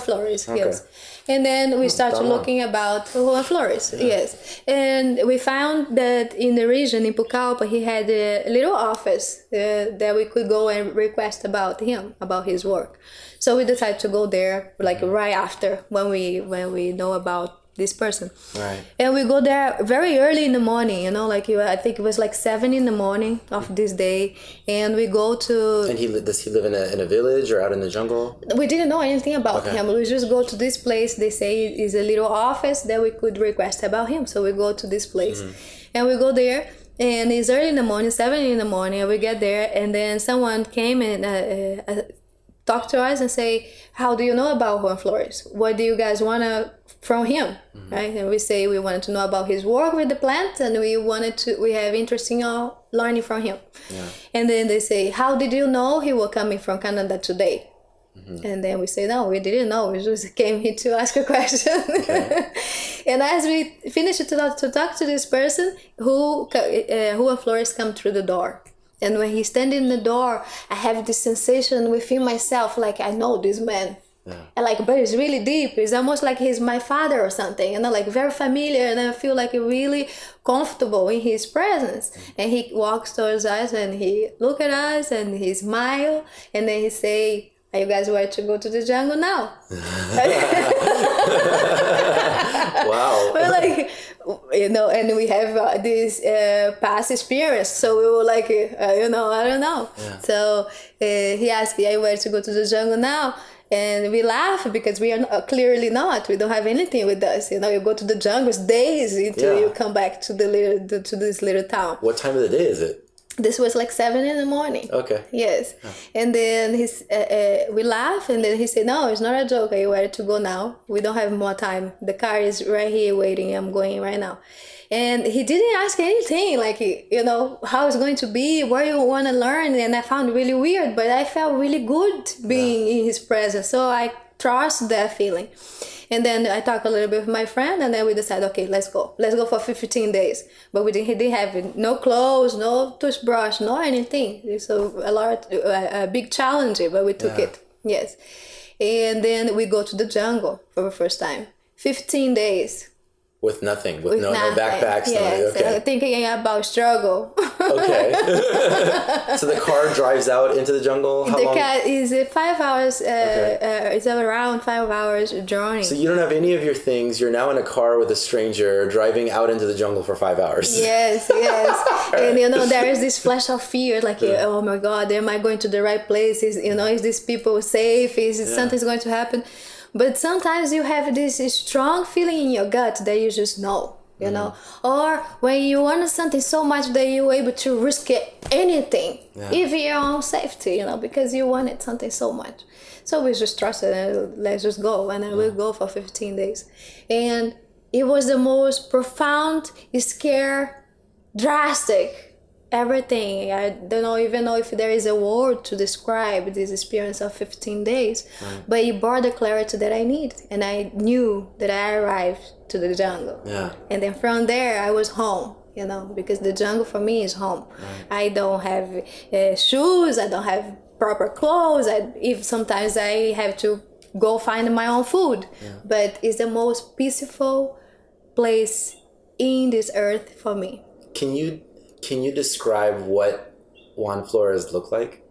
Flores, okay. yes. And then we started looking about Juan Flores, yes. And we found that in the region, in Pucallpa, he had a little office that we could go and request about him, about his work. So we decided to go there, like right after when we know about this person. Right. And we go there very early in the morning, I think it was like 7 in the morning of this day. And we go to... And does he live in a village or out in the jungle? We didn't know anything about him. We just go to this place. They say it's a little office that we could request about him. So we go to this place. And we go there. And it's early in the morning, 7 in the morning. And we get there. And then someone came and talk to us and say, how do you know about Juan Flores? What do you guys want from him? Right? And we say we wanted to know about his work with the plants, and we have interest in learning from him. Yeah. And then they say, how did you know he was coming from Canada today? And then we say, no, we didn't know. We just came here to ask a question. Okay. And as we finished to talk to this person, Juan Flores come through the door. And when he's standing in the door, I have this sensation within myself, like I know this man. Yeah. And but it's really deep. It's almost like he's my father or something, very familiar, and I feel like really comfortable in his presence. And he walks towards us and he look at us and he smile, and then he say, are you guys ready to go to the jungle now? Wow. We're and we have this past experience, so we were like, I don't know. Yeah. So he asked, are you ready to go to the jungle now? And we laugh because we are clearly not. We don't have anything with us. You go to the jungle, days until you come back to this little town. What time of the day is it? This was like 7 in the morning. Okay. Yes. Oh. And then we laugh, and then he said, no, it's not a joke. Are you ready to go now? We don't have more time. The car is right here waiting. I'm going right now. And he didn't ask anything, how it's going to be, where you want to learn. And I found it really weird, but I felt really good being in his presence. So I trust that feeling. And then I talked a little bit with my friend, and then we decided, okay, let's go. Let's go for 15 days. But he didn't have no clothes, no toothbrush, no anything. So a big challenge, but we took it. Yes. And then we go to the jungle for the first time. 15 days. With nothing, with no backpacks. Yes, okay. Thinking about struggle. Okay. So the car drives out into the jungle? How long? Car is 5 hours, it's around 5 hours journey. So you don't have any of your things, you're now in a car with a stranger driving out into the jungle for 5 hours. Yes. And there is this flash of fear, oh my God, am I going to the right place? Is these people safe? Is something's going to happen? But sometimes you have this strong feeling in your gut that you just know, or when you want something so much that you're able to risk anything, even your own safety, because you wanted something so much. So we just trusted and let's just go. And then we'll go for 15 days. And it was the most profound, scare, drastic, everything. I don't even know if there is a word to describe this experience of 15 days, but it brought the clarity that I need, and I knew that I arrived to the jungle. And then from there I was home, because the jungle for me is home. I don't have shoes, I don't have proper clothes, if sometimes I have to go find my own food, but it's the most peaceful place in this earth for me. Can you describe what Juan Flores looked like?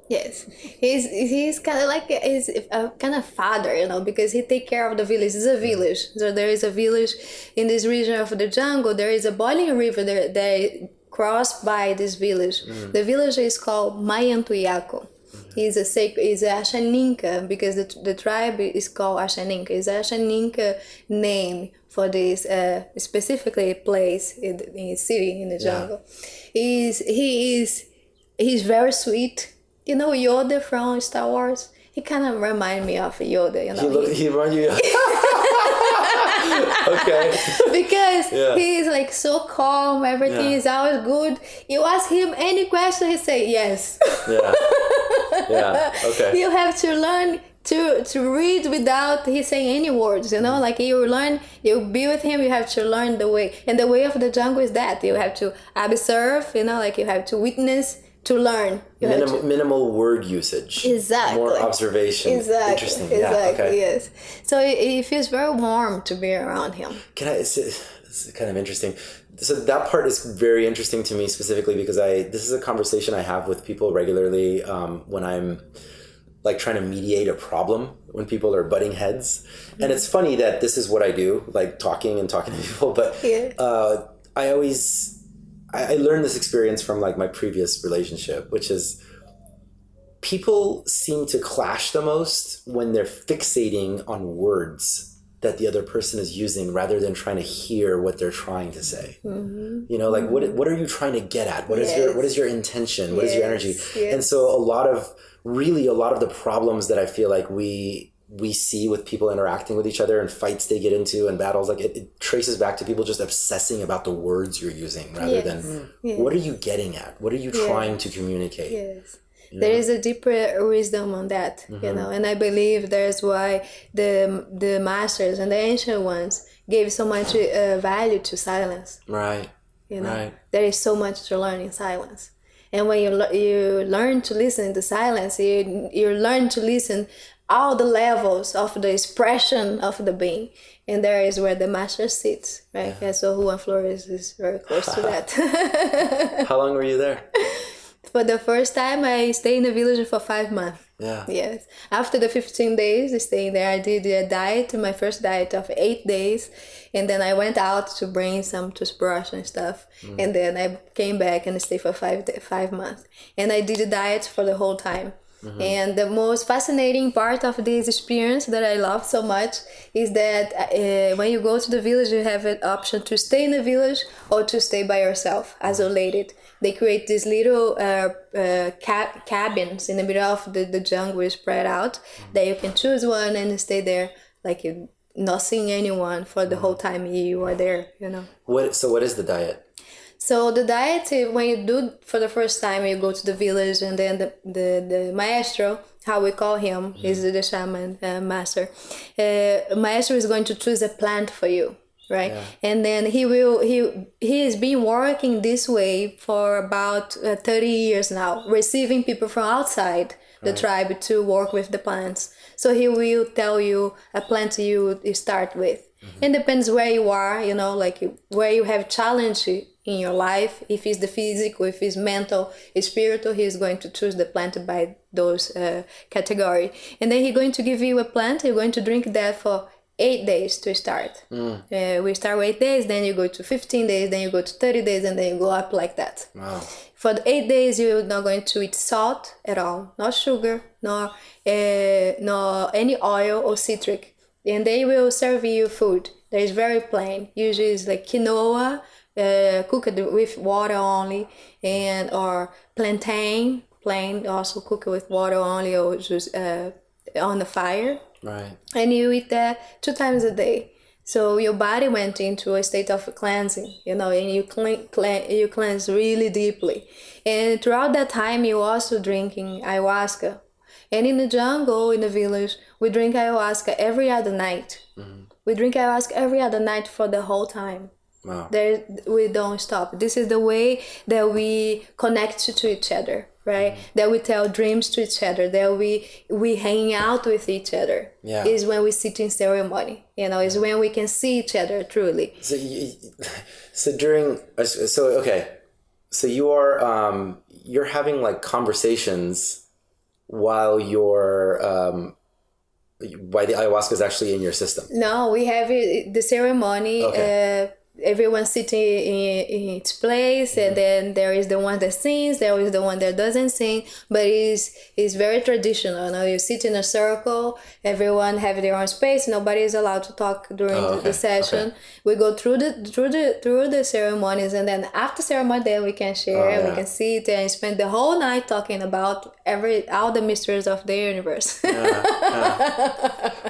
Yes, he's kind of like he's a kind of father, because he take care of the village. It's a village, so there is a village in this region of the jungle. There is a boiling river that crossed by this village. The village is called Mayantuyaco. He's a Ashaninka, because the tribe is called Ashaninka. It's an Ashaninka name for this specifically place in city in the jungle. He is he's very sweet. You know, Yoda from Star Wars. He kind of remind me of Yoda. You know, He run you. Okay. Because he's like so calm. Everything is always good. You ask him any question, he say yes. Yeah. Yeah. Okay. You have to learn to read without he saying any words, you know, like you be with him, you have to learn the way. And the way of the jungle is that you have to observe, you know, like you have to witness to learn. Minimal word usage. Exactly. More observation. Exactly. Interesting. Exactly. Yeah. Okay. Yes. So it feels very warm to be around him. It's kind of interesting. So that part is very interesting to me specifically because this is a conversation I have with people regularly when I'm like trying to mediate a problem when people are butting heads. And it's funny that this is what I do, like talking to people. But I learned this experience from like my previous relationship, which is people seem to clash the most when they're fixating on words that the other person is using rather than trying to hear what they're trying to say. Mm-hmm. You know, like what are you trying to get at? What is your intention? What is your energy? Yes. And so a lot of the problems that I feel like we see with people interacting with each other and fights they get into and battles, like it traces back to people just obsessing about the words you're using rather than what are you getting at? What are you trying to communicate? Yes. You know? There is a deeper wisdom on that, you know, and I believe that's why the masters and the ancient ones gave so much value to silence. Right. You know, there is so much to learn in silence. And when you learn to listen to silence, you learn to listen all the levels of the expression of the being. And there is where the master sits, right? Yeah. So Juan Flores is very close to that. How long were you there? For the first time, I stayed in the village for 5 months. Yeah. Yes. After the 15 days staying there, I did a diet, my first diet of 8 days. And then I went out to bring some toothbrush and stuff. And then I came back and stayed for 5 months. And I did a diet for the whole time. Mm-hmm. And the most fascinating part of this experience that I love so much is that when you go to the village, you have an option to stay in the village or to stay by yourself, isolated. They create these little cabins in the middle of the jungle spread out that you can choose one and stay there like you're not seeing anyone for the whole time you are there, you know. So what is the diet? So the diet, when you do for the first time, you go to the village and then the maestro, how we call him, is the shaman master. Maestro is going to choose a plant for you, right? Yeah. And then he has been working this way for about 30 years now, receiving people from outside the tribe to work with the plants. So he will tell you a plant you start with. Mm-hmm. It depends where you are, you know, like where you have challenge in your life. If it's the physical, if it's mental, it's spiritual, he's going to choose the plant by those category. And then he's going to give you a plant, you're going to drink that for 8 days to start. We start with 8 days, then you go to 15 days, then you go to 30 days, and then you go up like that. Wow. For the 8 days, you're not going to eat salt at all, not sugar, nor any oil or citric. And they will serve you food that is very plain. Usually it's like quinoa, cooked with water only, and or plantain, plain, also cooked with water only or just on the fire. Right. And you eat that 2 times a day. So your body went into a state of cleansing, you know, and you cleanse really deeply. And throughout that time, you also drinking ayahuasca. And in the jungle, in the village, we drink ayahuasca every other night. Mm-hmm. We drink ayahuasca every other night for the whole time. Wow. We don't stop. This is the way that we connect to each other, right? Mm-hmm. That we tell dreams to each other, that we hang out with each other. Yeah. Is when we sit in ceremony, you know, is when we can see each other truly. So you are you're having like conversations while the ayahuasca is actually in your system. No, we have the ceremony. Okay. everyone sitting in its place, and then there is the one that sings, there is the one that doesn't sing, but it's very traditional. You know, you sit in a circle, everyone have their own space, nobody is allowed to talk during the session. We go through the ceremonies, and then after ceremony, then we can share, we can sit and spend the whole night talking about all the mysteries of the universe.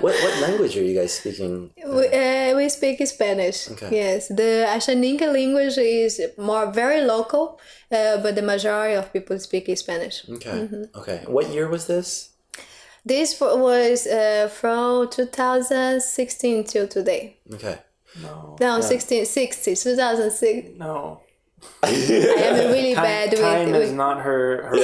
What language are you guys speaking? We speak Spanish. Okay. Yes, the Ashaninka language is very local, but the majority of people speak Spanish. Okay. Okay. What year was this? This was from 2016 till today. Okay. No, 2006. No. I am really bad with... Time is not her forte.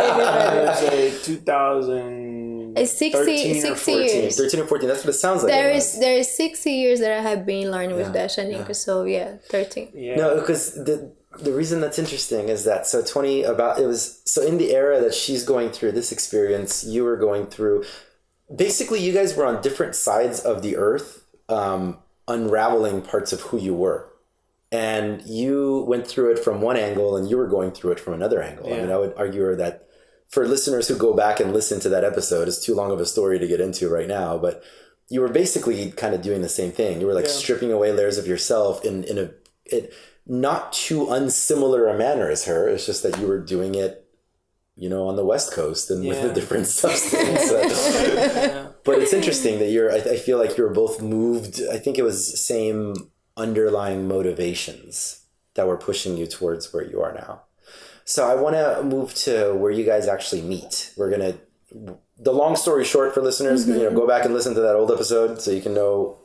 I would say 2000... It's 60 years. 13 or 14, that's what it sounds like. There is 60 years that I have been learning with the Ashaninka, so 13. Yeah. No, because the reason that's interesting is that, so in the era that she's going through this experience, you were going through, basically you guys were on different sides of the earth, unraveling parts of who you were. And you went through it from one angle and you were going through it from another angle. Yeah. I mean, I would argue that for listeners who go back and listen to that episode, it's too long of a story to get into right now, but you were basically kind of doing the same thing. You were like stripping away layers of yourself in a not too unsimilar a manner as her. It's just that you were doing it, you know, on the West Coast and with a different substance. But it's interesting that I feel like you were both moved. I think it was same underlying motivations that were pushing you towards where you are now. So I want to move to where you guys actually meet. The long story short for listeners, go back and listen to that old episode so you can know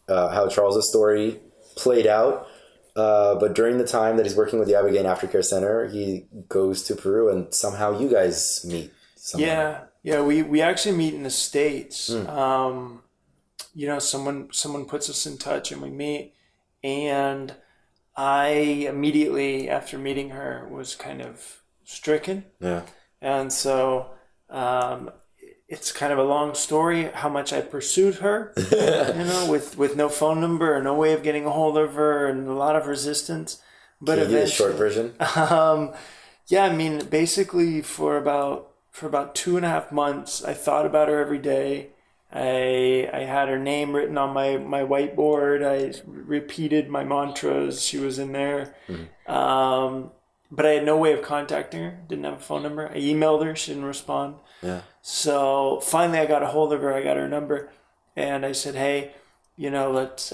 how Charles's story played out. But during the time that he's working with the Abigail Aftercare Center, he goes to Peru and somehow you guys meet somewhere. Yeah, we actually meet in the States. Someone puts us in touch and we meet. And I immediately, after meeting her, was kind of stricken. Yeah. And so it's kind of a long story how much I pursued her, with no phone number or no way of getting a hold of her and a lot of resistance. But can you do a short version? Basically for about 2.5 months, I thought about her every day. I had her name written on my whiteboard. I repeated my mantras. She was in there. Mm-hmm. But I had no way of contacting her. Didn't have a phone number. I emailed her. She didn't respond. Yeah. So finally I got a hold of her. I got her number. And I said, hey, let's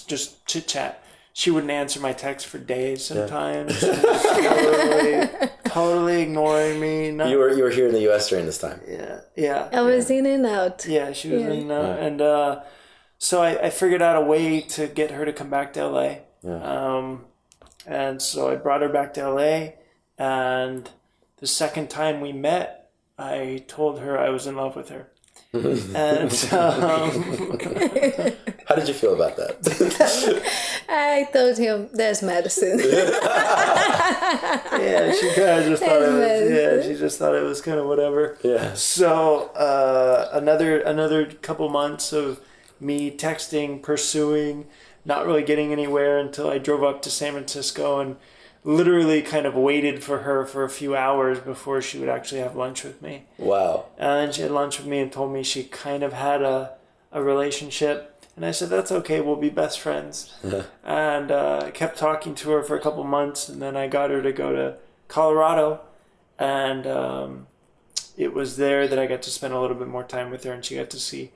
just chit chat. She wouldn't answer my text for days sometimes. Yeah. Totally ignoring me. You were here in the U.S. during this time. Yeah. I was in and out. Yeah, she was in and out. And so I figured out a way to get her to come back to L.A. Yeah. And so I brought her back to L.A. And the second time we met, I told her I was in love with her. And how did you feel about that? I told him there's medicine. Yeah, she kind of just thought it was. Yeah, she just thought it was kind of whatever. Yeah. So another couple months of me texting, pursuing, not really getting anywhere until I drove up to San Francisco and literally kind of waited for her for a few hours before she would actually have lunch with me. Wow. And she had lunch with me and told me she kind of had a relationship. And I said, that's okay, we'll be best friends. And I kept talking to her for a couple months, and then I got her to go to Colorado. And it was there that I got to spend a little bit more time with her, and she got to see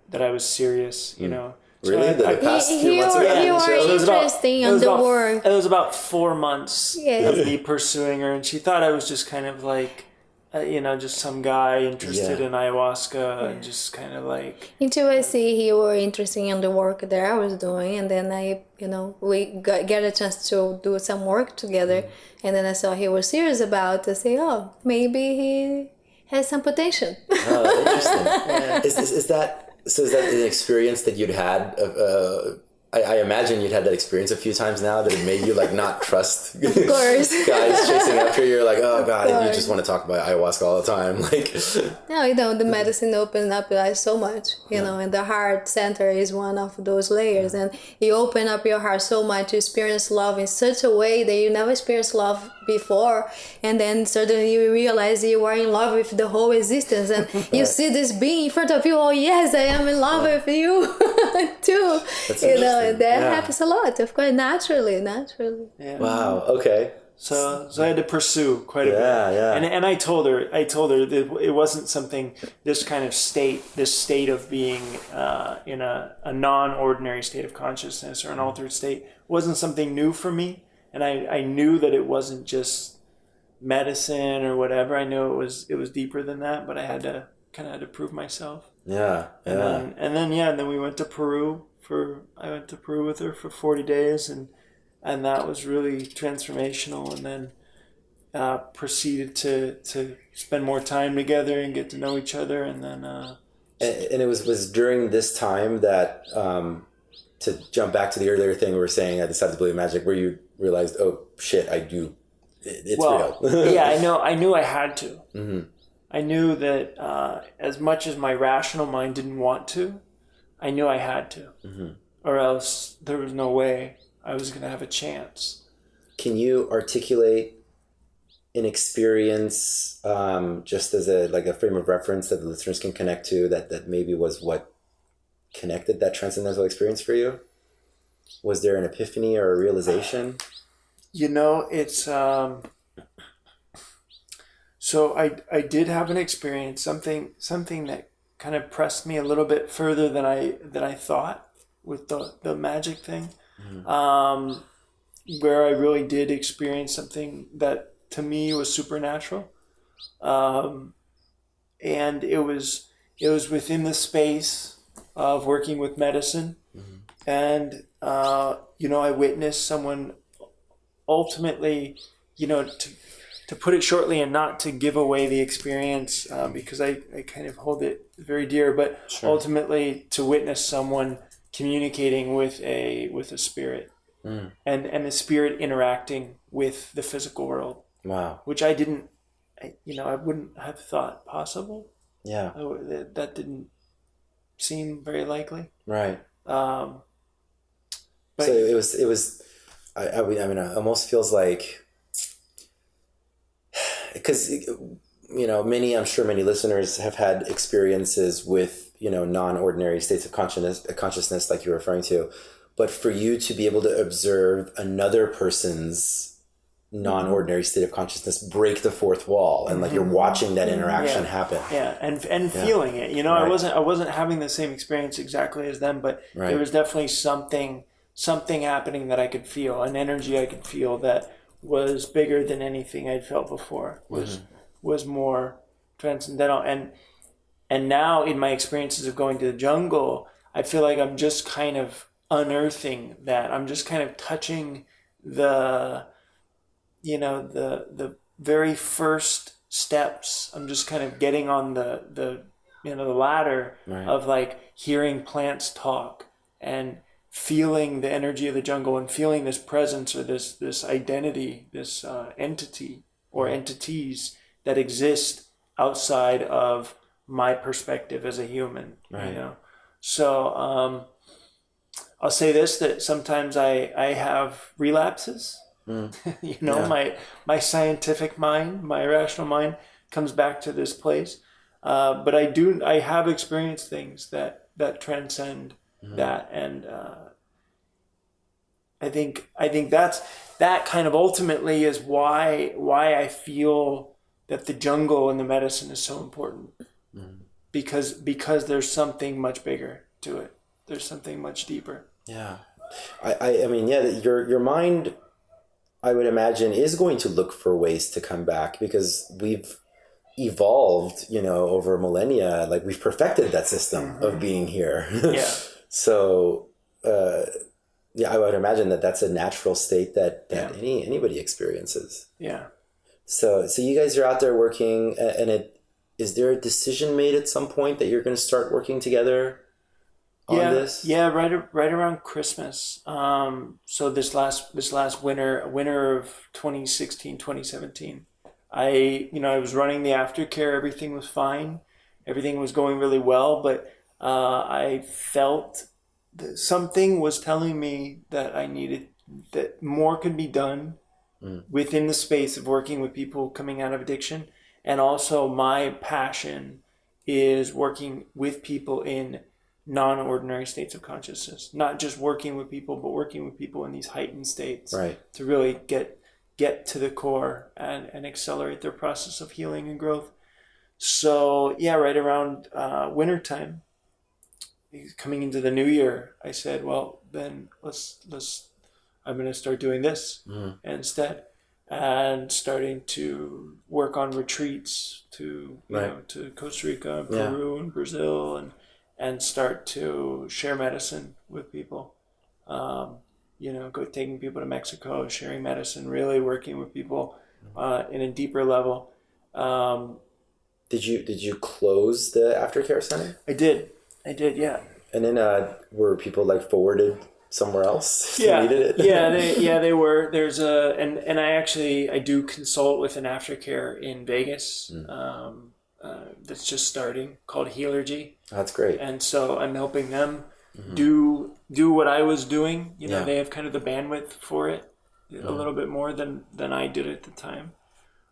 that I was serious, So really? I passed few months ago? You are interesting on the work. It was about 4 months of me pursuing her, and she thought I was just kind of like, just some guy interested in ayahuasca, and just kind of like... Until I see you were interested in the work that I was doing, and then we get a chance to do some work together, and then I saw he was serious about it. I say, maybe he has some potential. Oh, interesting. Is that an experience that you'd had I imagine you'd had that experience a few times now that it made you like not trust Of course. guys chasing after you. You're like, oh God, you just want to talk about ayahuasca all the time. Like, No, the medicine opens up like so much, and the heart center is one of those layers, and you open up your heart so much, you experience love in such a way that you never experienced love before, and then suddenly you realize you are in love with the whole existence, and you see this being in front of you. Oh yes, I am in love with you too. That's That happens a lot, of course, naturally. Yeah. wow. Okay. So I had to pursue quite a bit. Yeah. And I told her that it wasn't something, this kind of state of being in a non-ordinary state of consciousness or an altered state wasn't something new for me. And I knew that it wasn't just medicine or whatever. I knew it was deeper than that, but I had to prove myself. Yeah. And then we went to Peru I went to Peru with her for 40 days and that was really transformational, and then proceeded to spend more time together and get to know each other, and then and it was during this time that to jump back to the earlier thing we were saying, I decided to believe in magic, where you realized, oh shit, I do, it's real. Yeah, I knew I had to. Mm-hmm. I knew that as much as my rational mind didn't want to, I knew I had to, or else there was no way I was going to have a chance. Can you articulate an experience just as a frame of reference that the listeners can connect to, that maybe was what connected that transcendental experience for you? Was there an epiphany or a realization? It's so I did have an experience, something that kind of pressed me a little bit further than I thought with the magic thing. Where I really did experience something that to me was supernatural, and it was within the space of working with medicine, and I witnessed someone ultimately, to put it shortly and not to give away the experience, because I kind of hold it very dear, but ultimately to witness someone communicating with a spirit, and the spirit interacting with the physical world. Wow. Which I wouldn't have thought possible. Yeah. That didn't seem very likely. Right. But so it was, I mean, it almost feels like, because, I'm sure many listeners have had experiences with, non-ordinary states of consciousness like you're referring to, but for you to be able to observe another person's non-ordinary state of consciousness break the fourth wall, and like you're watching that interaction happen. Yeah. And feeling it, I wasn't having the same experience exactly as them, but there was definitely something happening that I could feel, an energy I could feel that was bigger than anything I'd felt before, was more transcendental. And now in my experiences of going to the jungle, I feel like I'm just kind of unearthing that. I'm just kind of touching the very first steps. I'm just kind of getting on the ladder of like hearing plants talk and feeling the energy of the jungle and feeling this presence or this identity, this entity or entities that exist outside of my perspective as a human. So I'll say this, that sometimes I have relapses. My scientific mind, my rational mind comes back to this place, but I have experienced things that transcend that, and I think that kind of ultimately is why I feel that the jungle and the medicine is so important, because there's something much bigger to it. There's something much deeper. Yeah, I mean, your mind, I would imagine, is going to look for ways to come back, because we've evolved, over millennia. Like, we've perfected that system of being here. Yeah. So, I would imagine that's a natural state that anybody experiences. Yeah. So you guys are out there working, and is there a decision made at some point that you're going to start working together? on this? Yeah, right around Christmas. So this last winter of 2016, 2017, I was running the aftercare. Everything was fine. Everything was going really well, but I felt that something was telling me that that more could be done within the space of working with people coming out of addiction. And also my passion is working with people in non-ordinary states of consciousness, not just working with people, but working with people in these heightened states, Right. to really get to the core and accelerate their process of healing and growth. So yeah, right around wintertime, coming into the new year, I said, well, then I'm going to start doing this instead, and starting to work on retreats to to Costa Rica and Peru and Brazil, and start to share medicine with people. Taking people to Mexico, sharing medicine, really working with people in a deeper level. Did you close the aftercare center? I did, yeah. And then were people like forwarded somewhere else? If Yeah, you needed it? they were. There's and I do consult with an aftercare in Vegas that's just starting, called Healergy. That's great. And so I'm helping them do what I was doing. They have kind of the bandwidth for it a little bit more than I did at the time.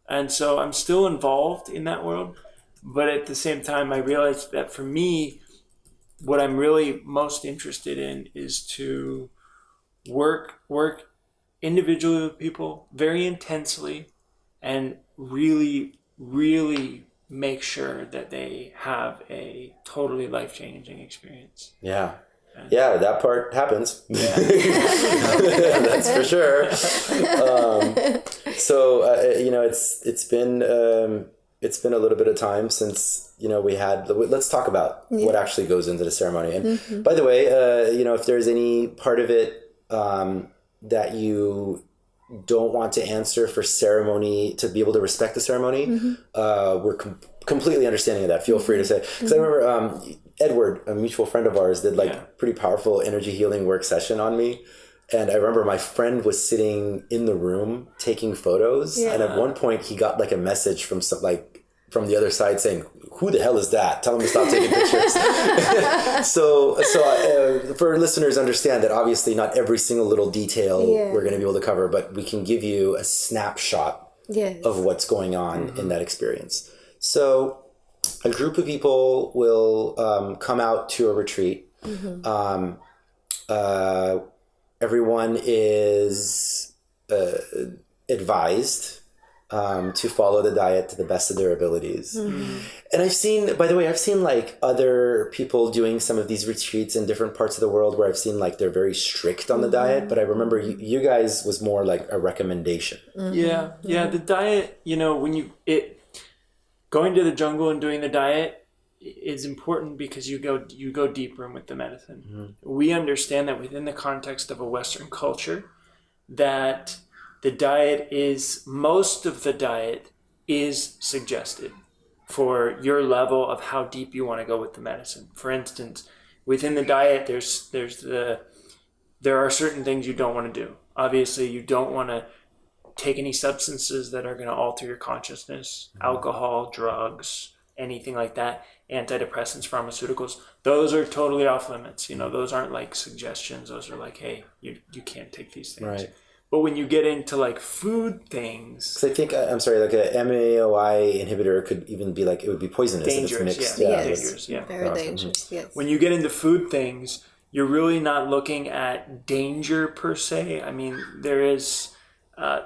And so I'm still involved in that world, but at the same time I realized that for me, what I'm really most interested in is to work individually with people very intensely, and really, really make sure that they have a totally life-changing experience. Yeah. Yeah, that part happens. Yeah. That's for sure. It's been a little bit of time since we had. Let's talk about what actually goes into the ceremony. And by the way, if there's any part of it that you don't want to answer for ceremony, to be able to respect the ceremony, we're completely understanding of that. Feel free to say. Because I remember Edward, a mutual friend of ours, did pretty powerful energy healing work session on me. And I remember my friend was sitting in the room taking photos. Yeah. And at one point he got like a message from from the other side saying, "Who the hell is that? Tell him to stop taking pictures." So for listeners, understand that obviously not every single little detail we're going to be able to cover, but we can give you a snapshot of what's going on in that experience. So a group of people will come out to a retreat. Everyone is advised to follow the diet to the best of their abilities. And I've seen like other people doing some of these retreats in different parts of the world where I've seen like they're very strict on the diet, but I remember you guys was more like a recommendation. Yeah, the diet, going to the jungle and doing the diet is important because you go deeper in with the medicine. We understand that within the context of a Western culture, that most of the diet is suggested for your level of how deep you want to go with the medicine. For instance, within the diet, there are certain things you don't want to do. Obviously, you don't want to take any substances that are going to alter your consciousness, alcohol, drugs, anything like that, antidepressants, pharmaceuticals. Those are totally off limits. Those aren't like suggestions. Those are like, hey, you can't take these things. Right. But when you get into like food things, because I think like a MAOI inhibitor could even be like, it would be poisonous. Dangerous, if it's mixed. Dangerous, very dangerous. Yes. When you get into food things, you're really not looking at danger per se. I mean, there is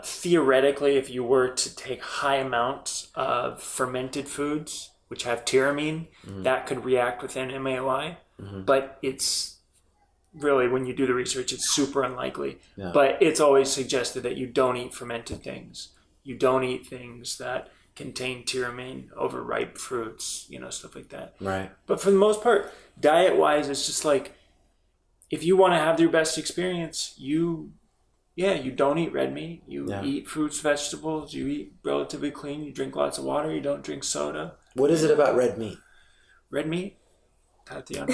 theoretically, if you were to take high amounts of fermented foods, which have tyramine, that could react with an MAOI, but it's really, when you do the research, it's super unlikely. Yeah. But it's always suggested that you don't eat fermented things. You don't eat things that contain tyramine, overripe fruits, stuff like that. Right. But for the most part, diet-wise, it's just like, if you want to have your best experience, you don't eat red meat. You eat fruits, vegetables. You eat relatively clean. You drink lots of water. You don't drink soda. What is it about red meat? Red meat? Tatiana?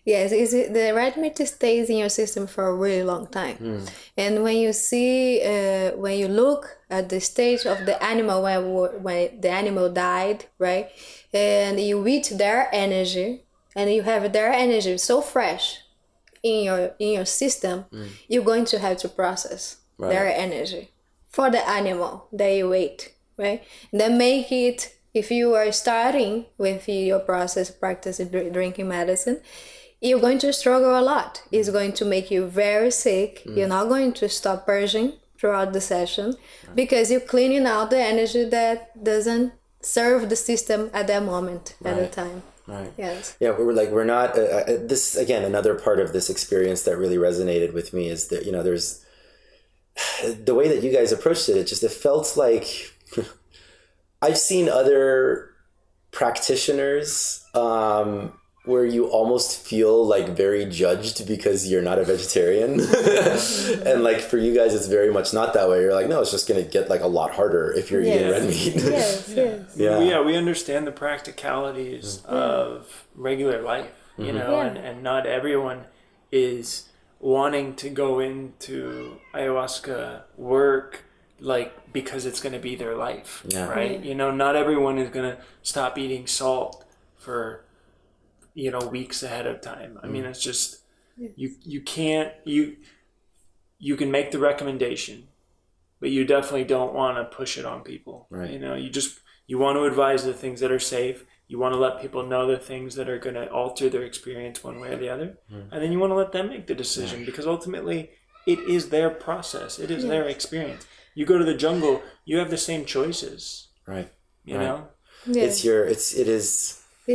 Yes, the red meat stays in your system for a really long time. And when you see, when you look at the stage of the animal when the animal died, right, and you eat their energy, and you have their energy so fresh in your system, you're going to have to process their energy for the animal that you ate, right? And then make it, if you are starting with your practice drinking medicine, you're going to struggle a lot. It's going to make you very sick. You're not going to stop purging throughout the session because you're cleaning out the energy that doesn't serve the system at that moment, at the time. Right. Yes. Yeah, we're not. This again, another part of this experience that really resonated with me is that there's the way that you guys approached it. It felt like I've seen other practitioners where you almost feel like very judged because you're not a vegetarian. And like for you guys, it's very much not that way. You're like, no, it's just going to get like a lot harder if you're eating red meat. Yeah, we understand the practicalities of regular life, you know, and not everyone is wanting to go into ayahuasca work like because it's going to be their life, right? You know, not everyone is going to stop eating salt for weeks ahead of time. I mean, it's just you can't you can make the recommendation, but you definitely don't want to push it on people. Right. You know, you want to advise the things that are safe. You want to let people know the things that are going to alter their experience one way or the other, and then you want to let them make the decision because ultimately it is their process. It is their experience. You go to the jungle, you have the same choices. Right. You know? Yeah. It is your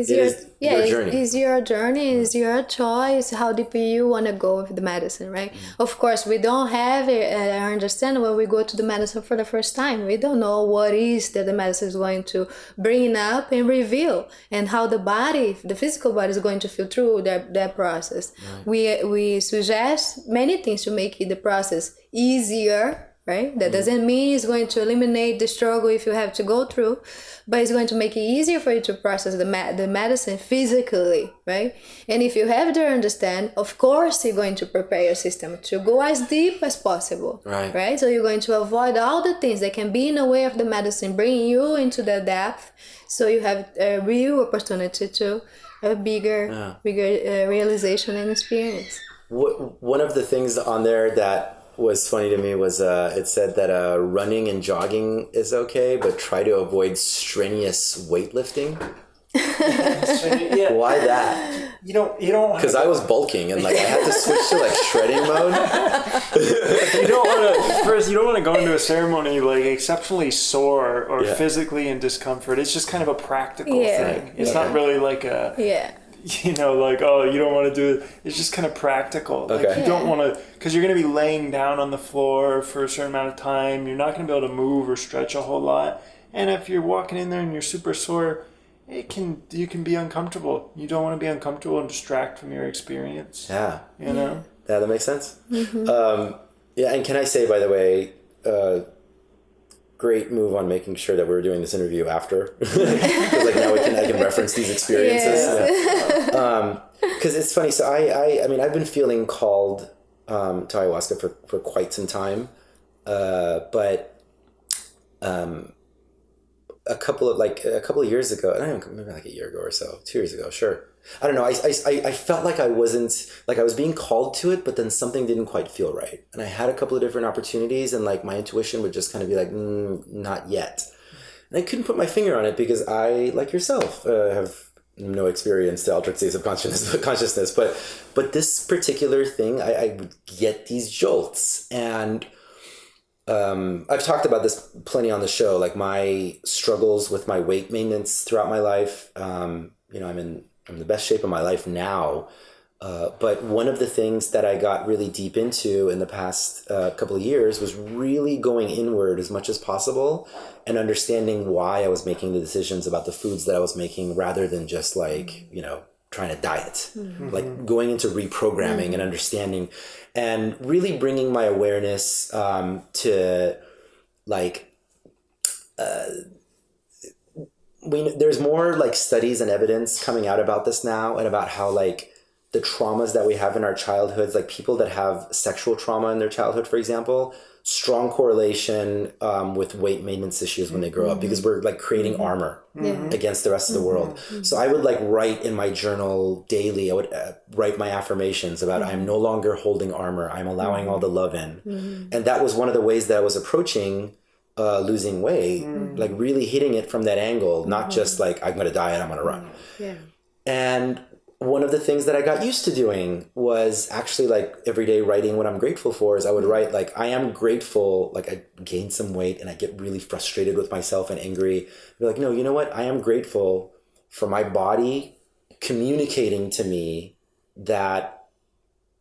journey. It's your journey, it's your choice, how deep you want to go with the medicine, right? Of course, we don't have I understand when we go to the medicine for the first time. We don't know what is that the medicine is going to bring up and reveal, and how the physical body is going to feel through that process. We suggest many things to make the process easier, right? That doesn't mean it's going to eliminate the struggle if you have to go through, but it's going to make it easier for you to process the medicine physically, right? And if you have to understand, of course, you're going to prepare your system to go as deep as possible, right? So you're going to avoid all the things that can be in the way of the medicine, bringing you into the depth, so you have a real opportunity to a bigger realization and experience. One of the things on there that was funny to me was it said that running and jogging is okay, but try to avoid strenuous weightlifting. Why that? You don't because I was bulking and like I had to switch to like shredding mode. You don't want to go into a ceremony like exceptionally sore or physically in discomfort. It's just kind of a practical thing. It's not really like a like, oh, you don't want to do it. It's just kind of practical. Like you don't want to, because you're going to be laying down on the floor for a certain amount of time. You're not going to be able to move or stretch a whole lot. And if you're walking in there and you're super sore, you can be uncomfortable. You don't want to be uncomfortable and distract from your experience. Yeah. You know? Yeah, that makes sense. And can I say, by the way, great move on making sure that we were doing this interview after, because like now I can reference these experiences. Because it's funny. So I mean I've been feeling called to ayahuasca for quite some time, but a couple of years ago, I don't know, maybe like a year ago or so, 2 years ago, sure. I don't know. I felt like I was being called to it, but then something didn't quite feel right. And I had a couple of different opportunities and like my intuition would just kind of be like, not yet. And I couldn't put my finger on it because I, like yourself, have no experience to altered states of consciousness. But this particular thing, I would get these jolts. And I've talked about this plenty on the show, like my struggles with my weight maintenance throughout my life. I'm in the best shape of my life now. But one of the things that I got really deep into in the past couple of years was really going inward as much as possible and understanding why I was making the decisions about the foods that I was making rather than just like, trying to diet, like going into reprogramming and understanding and really bringing my awareness to like, there's more like studies and evidence coming out about this now, and about how like the traumas that we have in our childhoods, like people that have sexual trauma in their childhood, for example, strong correlation with weight maintenance issues when they grow up, because we're like creating armor against the rest of the world. So I would like write in my journal daily, I would write my affirmations about I'm no longer holding armor, I'm allowing all the love in. And that was one of the ways that I was approaching losing weight, like really hitting it from that angle, not just like I'm going to diet, I'm going to run. And one of the things that I got used to doing was actually like every day writing what I'm grateful for. Is I would write like, I am grateful, like I gained some weight and I get really frustrated with myself and angry. I'd be like, no, you know what? I am grateful for my body communicating to me that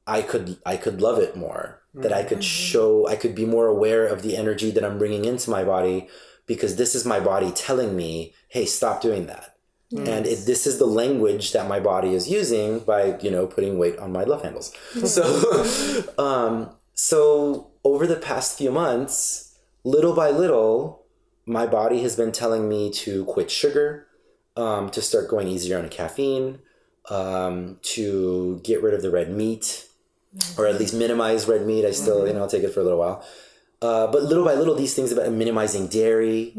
I could love it more, that I could show, I could be more aware of the energy that I'm bringing into my body, because this is my body telling me, hey, stop doing that. And this is the language that my body is using by, you know, putting weight on my love handles. So, so over the past few months, little by little, my body has been telling me to quit sugar, to start going easier on caffeine, to get rid of the red meat, or at least minimize red meat. I still, you know, I'll take it for a little while. But little by little, these things about minimizing dairy.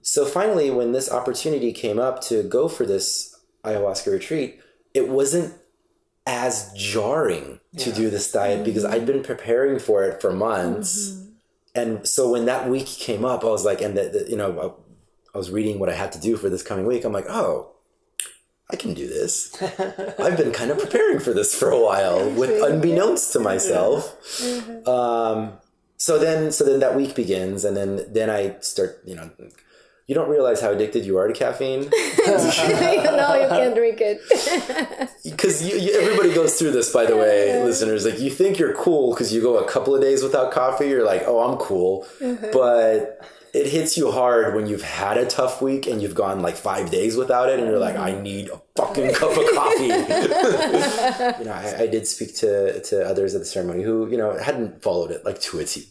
So finally, when this opportunity came up to go for this ayahuasca retreat, it wasn't as jarring to do this diet, because I'd been preparing for it for months. And so when that week came up, I was like, and you know, I was reading what I had to do for this coming week. I'm like, oh, I can do this. I've been kind of preparing for this for a while, with unbeknownst to myself. So then that week begins, and then I start, you know, you don't realize how addicted you are to caffeine. No, you can't drink it. Because everybody goes through this, by the way, listeners. Like, you think you're cool because you go a couple of days without coffee. You're like, oh, I'm cool. But it hits you hard when you've had a tough week and you've gone like 5 days without it, and you're like, I need a fucking cup of coffee. You know, I did speak to others at the ceremony who, you know, hadn't followed it like to a T.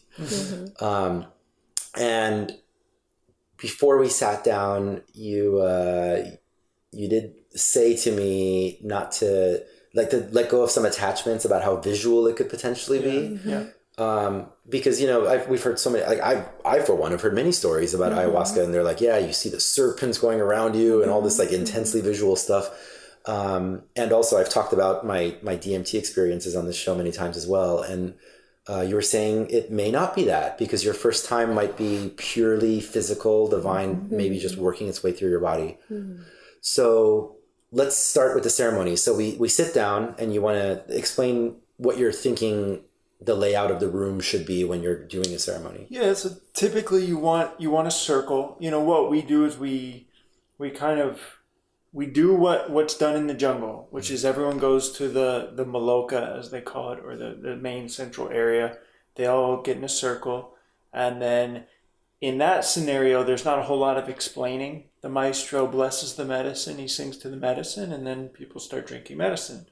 And before we sat down, you did say to me not to let go of some attachments about how visual it could potentially be. Because, you know, we've heard so many, like I for one have heard many stories about ayahuasca, and they're like, yeah, you see the serpents going around you and all this like intensely visual stuff. And also I've talked about my DMT experiences on this show many times as well. And you were saying it may not be that, because your first time might be purely physical, divine, maybe just working its way through your body. So let's start with the ceremony. So we sit down, and you want to explain what you're thinking the layout of the room should be when you're doing a ceremony. Yeah, so typically you want a circle. You know, what we do is we do what's done in the jungle, which is everyone goes to the maloka, as they call it, or the main central area. They all get in a circle, and then in that scenario, there's not a whole lot of explaining. The maestro blesses the medicine, he sings to the medicine, and then people start drinking medicine.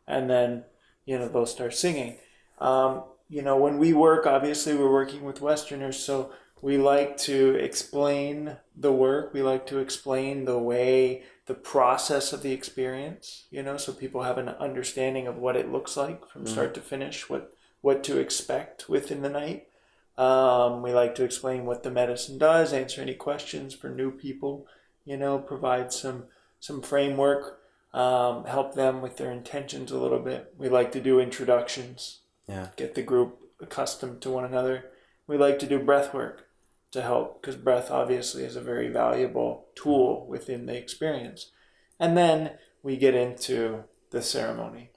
And then, you know, they'll start singing. You know, when we work, obviously we're working with Westerners, so we like to explain the work. We like to explain the process of the experience, you know, so people have an understanding of what it looks like from start to finish, what to expect within the night. We like to explain what the medicine does, answer any questions for new people, you know, provide some framework, help them with their intentions a little bit. We like to do introductions. Get the group accustomed to one another. We like to do breath work to help, because breath obviously is a very valuable tool within the experience. And then we get into the ceremony,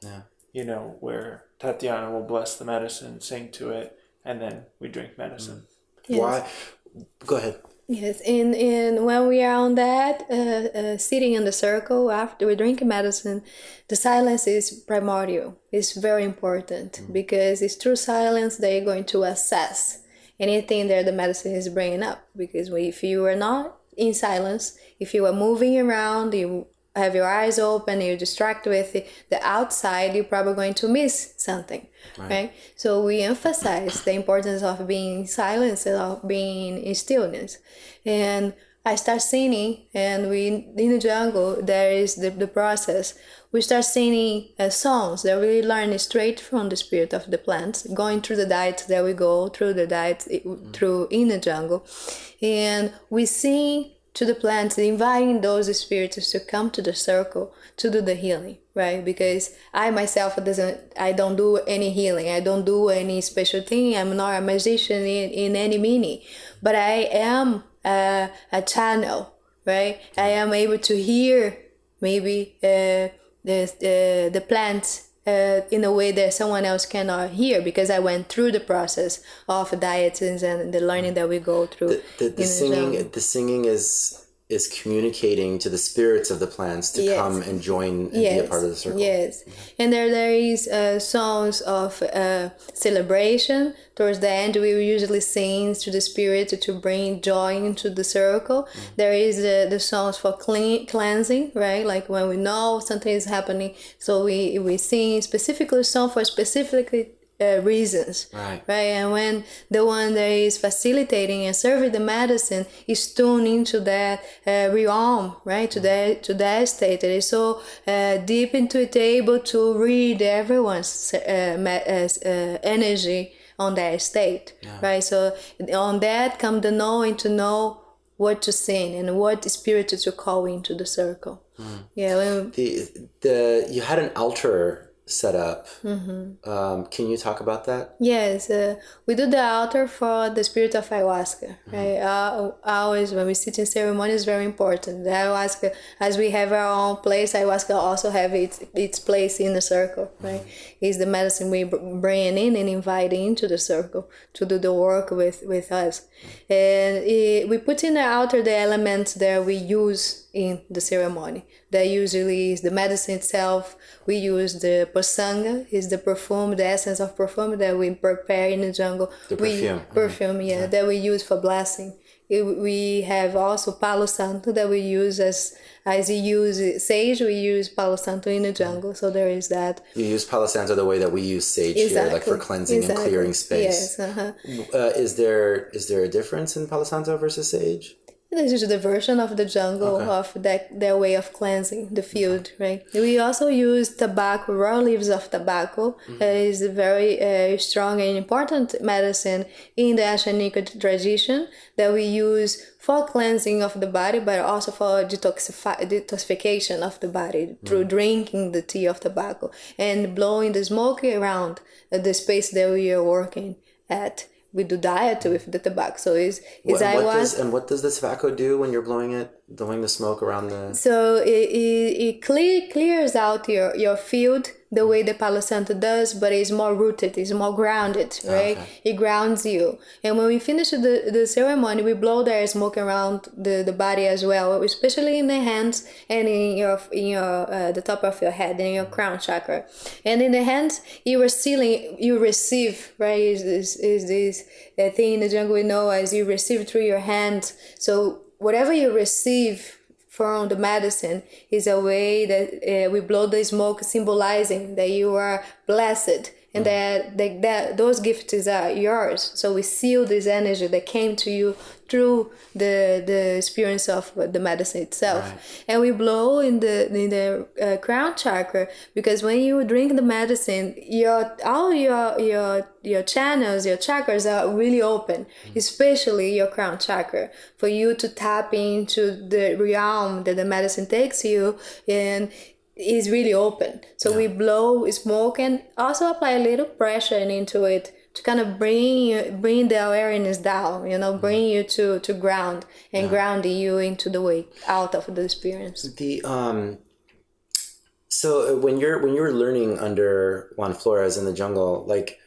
you know, where Tatiana will bless the medicine, sing to it, and then we drink medicine. Why? Go ahead. Yes, and when we are on that, sitting in the circle after we drink medicine, the silence is primordial. It's very important, because it's through silence that you're going to assess anything that the medicine is bringing up. Because if you are not in silence, if you are moving around, you have your eyes open, you're distracted with the outside, you're probably going to miss something, right? So we emphasize the importance of being in silence and of being in stillness. And I start singing, and we in the jungle there is the process. We start singing songs that we learn straight from the spirit of the plants, going through the diet that we go through the diet through in the jungle, and we sing to the plants, inviting those spirits to come to the circle to do the healing, right? Because I myself I don't do any healing, I don't do any special thing. I'm not a magician in any meaning, but I am a channel, right? I am able to hear maybe the plants in a way that someone else cannot hear, because I went through the process of dietings and the learning that we go through. The singing is communicating to the spirits of the plants to come and join and be a part of the circle. Yes, and there is songs of celebration. Towards the end, we usually sing to the spirit to bring joy into the circle. There is the songs for cleansing, right? Like when we know something is happening, so we sing specifically song for specifically reasons, right? And when the one that is facilitating and serving the medicine is tuned into that realm, right, to that state that is so deep into it, able to read everyone's energy on that state, right? So on that come the knowing to know what to sing and what spirit to call into the circle. Yeah. You had an altar set up. Can you talk about that? Yes, we do the altar for the spirit of ayahuasca, right? Always when we sit in ceremony is very important. The ayahuasca, as we have our own place, ayahuasca also have its place in the circle, right? It's the medicine we bring in and invite into the circle to do the work with us. And we put in the altar the elements that we use in the ceremony. That usually is the medicine itself. We use the posanga, is the perfume, the essence of perfume that we prepare in the jungle. The perfume. Perfume, that we use for blessing. We have also Palo Santo that we use as you use sage, we use Palo Santo in the jungle. So there is that. You use Palo Santo the way that we use sage here, like for cleansing and clearing space. Yes. Is there a difference in Palo Santo versus sage? This is the version of the jungle of their way of cleansing the field, right? We also use tobacco, raw leaves of tobacco. It is a very strong and important medicine in the Ashanika tradition that we use for cleansing of the body, but also for detoxification of the body through drinking the tea of tobacco and blowing the smoke around the space that we are working at. We do diet with the tobacco. So what does the tobacco do when you're blowing the smoke around the... So it clears out your field the way the Palo Santo does, but it's more rooted, it's more grounded, right? It grounds you. And when we finish the ceremony, we blow their smoke around the body as well, especially in the hands and in your the top of your head, in your crown chakra. And in the hands, you receive, right? Is this thing in the jungle we know as you receive through your hands. So whatever you receive from the medicine is a way that we blow the smoke, symbolizing that you are blessed and that those gifts are yours. So we seal this energy that came to you through the experience of the medicine itself. Right. And we blow in the crown chakra, because when you drink the medicine, all your channels, your chakras are really open, especially your crown chakra, for you to tap into the realm that the medicine takes you and is really open. So we blow smoke and also apply a little pressure into it to kind of bring the awareness down, bring you to ground and grounding you into the way out of the experience. So when you're learning under Juan Flores in the jungle, like,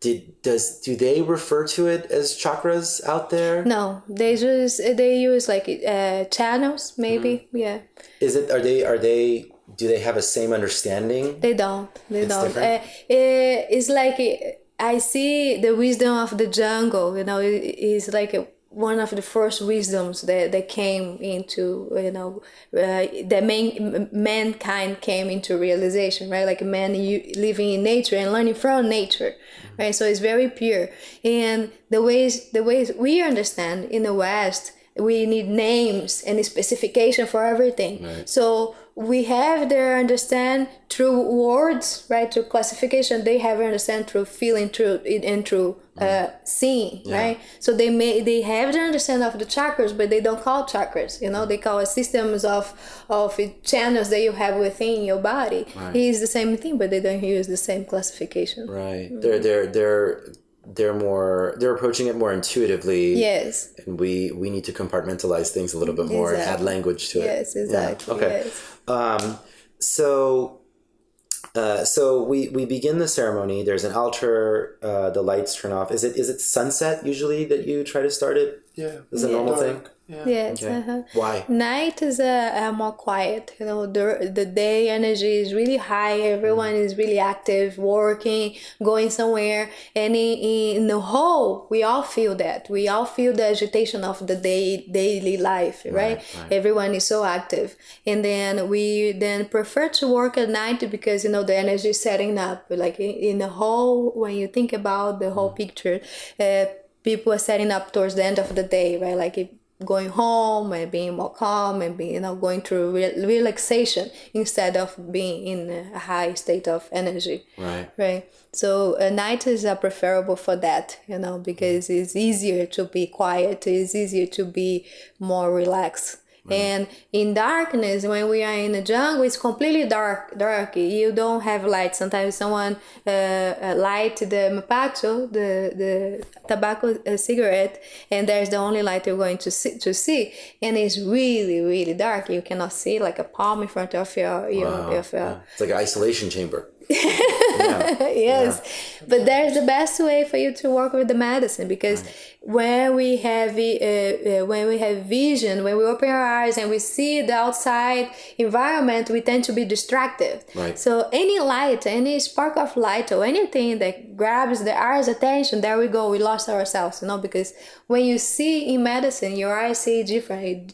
do they refer to it as chakras out there? No, they use like channels maybe. Yeah. Do they have a same understanding? They don't. It's like I see the wisdom of the jungle. Is like one of the first wisdoms that came into that mankind came into realization, right? Like man living in nature and learning from nature, right? So it's very pure. And the ways we understand in the West, we need names and specification for everything. Right. So we have their understand through words, right? Through classification, they have understand through feeling, through seeing, right? So they have their understanding of the chakras, but they don't call chakras. They call it systems of channels that you have within your body. Right. It's the same thing, but they don't use the same classification. Right. They're approaching it more intuitively. Yes. And we need to compartmentalize things a little bit more, Exactly. add language to it. Yes, exactly. Yeah. Okay. Yes. So we begin the ceremony. There's an altar. The lights turn off. Is it sunset usually that you try to start it? Yeah. Is it a normal thing? Yeah. Yes. Okay. Why? Night is more quiet. The day energy is really high. Everyone is really active, working, going somewhere. And in the whole, we all feel that. We all feel the agitation of the daily life, right? Everyone is so active. And then we prefer to work at night because, the energy is setting up. Like in the whole, when you think about the whole picture, people are setting up towards the end of the day, right? Like going home and being more calm and being, going through relaxation instead of being in a high state of energy. Right. So night is preferable for that, because it's easier to be quiet. It's easier to be more relaxed. And in darkness, when we are in the jungle, it's completely dark. You don't have light. Sometimes someone light the mapacho, the tobacco cigarette, and there's the only light you're going to see. And it's really, really dark. You cannot see like a palm in front of your It's like an isolation chamber. Yes. But there's the best way for you to work with the medicine, because when we have vision, when we open our eyes and we see the outside environment, we tend to be distracted. So any light, any spark of light or anything that grabs the eye's attention, there we go, we lost ourselves, because when you see in medicine, your eyes see different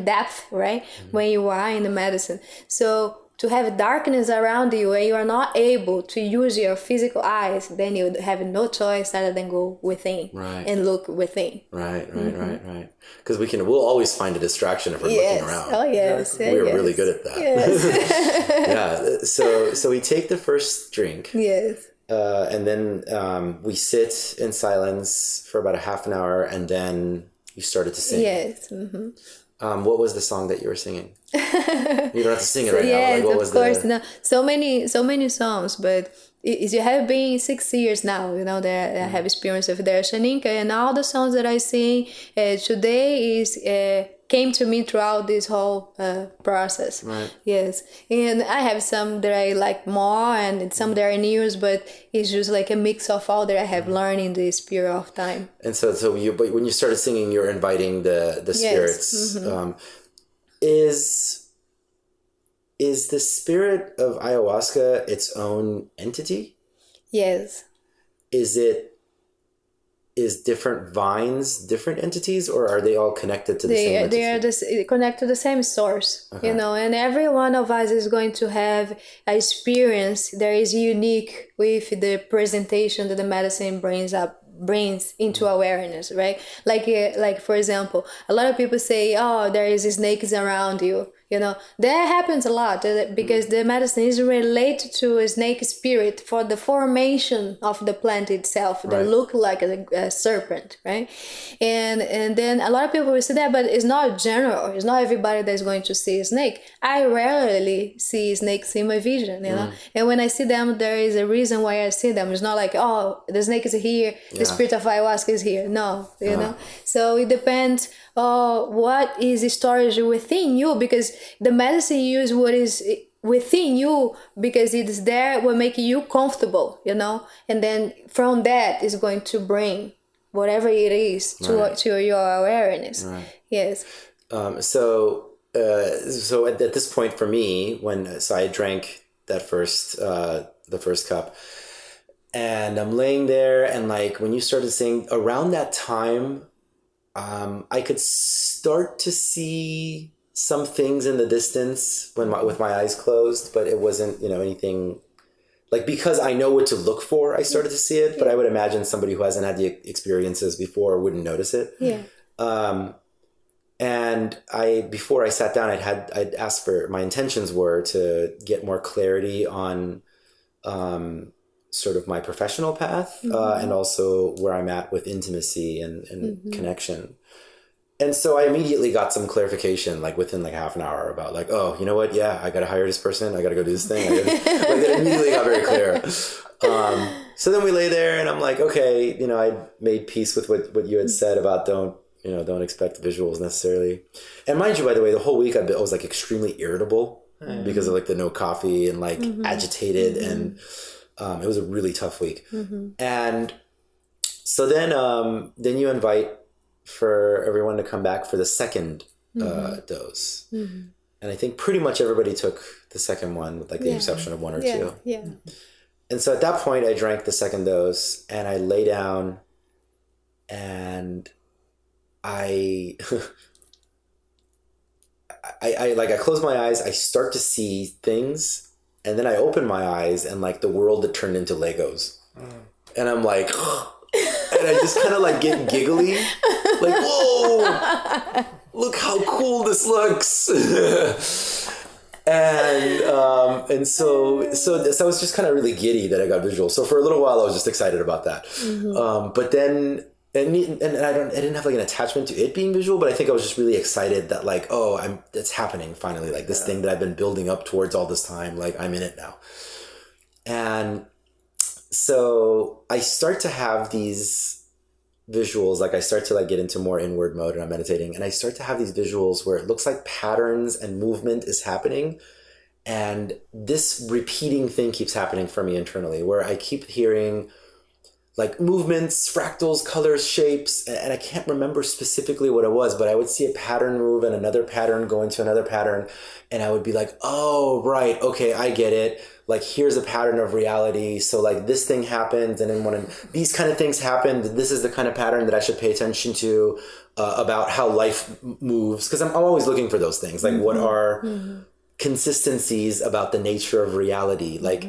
depth, right? When you are in the medicine. So to have darkness around you and you are not able to use your physical eyes, then you have no choice other than go within and look within. Right. Because we'll always find a distraction if we're looking around. Oh, yes. We're really good at that. Yes. So we take the first drink. Yes. And then we sit in silence for about a half an hour, and then you started to sing. Yes. Mm-hmm. What was the song that you were singing? You don't have to sing it right now. Yes, Like, what of was course. No, so many songs, but you have been 6 years now, that I have experience of their Shaninka, and all the songs that I sing today came to me throughout this whole process. Yes. And I have some that I like more and some that are news, but it's just like a mix of all that I have learned in this period of time. And but when you started singing, you're inviting the spirits. Mm-hmm. Is the spirit of ayahuasca its own entity? Yes. Is different vines different entities, or are they all connected to the same entity? They are connected to the same source, and every one of us is going to have an experience that is unique with the presentation that the medicine brings into awareness, right? Like for example, a lot of people say, oh, there is snakes around you. That happens a lot because the medicine is related to a snake spirit for the formation of the plant itself that look like a serpent, right? And then a lot of people will say that, but it's not general. It's not everybody that's going to see a snake. I rarely see snakes in my vision, and when I see them, there is a reason why I see them. It's not like, oh, the snake is here, the spirit of ayahuasca is here. No, you know. So it depends what is the storage within you, because the medicine use what is within you, because it is there will make you comfortable, and then from that is going to bring whatever it is to your awareness. Yes. So at this point for me, I drank that the first cup, and I'm laying there, and like when you started saying around that time, I could start to see some things in the distance with my eyes closed, but it wasn't, anything like, because I know what to look for, I started to see it, but I would imagine somebody who hasn't had the experiences before wouldn't notice it. Yeah. And before I sat down, I'd asked for, my intentions were to get more clarity on sort of my professional path and also where I'm at with intimacy and connection. And so I immediately got some clarification, like within like half an hour, about like, oh, you know what? Yeah, I got to hire this person. I got to go do this thing. Like it immediately got very clear. So then we lay there and I'm like, okay, you know, I made peace with what you had said about don't expect visuals necessarily. And mind you, by the way, the whole week I was like extremely irritable because of like the no coffee and like agitated and it was a really tough week. And so then you invite for everyone to come back for the second dose. And I think pretty much everybody took the second one with like the exception of one or two. Yeah. And so at that point I drank the second dose and I lay down and I close my eyes, I start to see things, and then I open my eyes and like the world had turned into Legos. And I'm like, and I just kind of like get giggly, like, whoa, look how cool this looks. And so I was just kind of really giddy that I got visual. So for a little while I was just excited about that. But then, and I didn't have like an attachment to it being visual, but I think I was just really excited that like, oh, it's happening finally. Like this thing that I've been building up towards all this time, like I'm in it now. And so I start to have these visuals, like I start to like get into more inward mode and I'm meditating, and I start to have these visuals where it looks like patterns and movement is happening. And this repeating thing keeps happening for me internally, where I keep hearing like movements, fractals, colors, shapes, and I can't remember specifically what it was, but I would see a pattern move and another pattern go into another pattern, and I would be like, oh, right, okay, I get it. Like, here's a pattern of reality. So like this thing happened, and then when these kind of things happened, this is the kind of pattern that I should pay attention to about how life moves. Because I'm always looking for those things. Like, what are consistencies about the nature of reality? Like,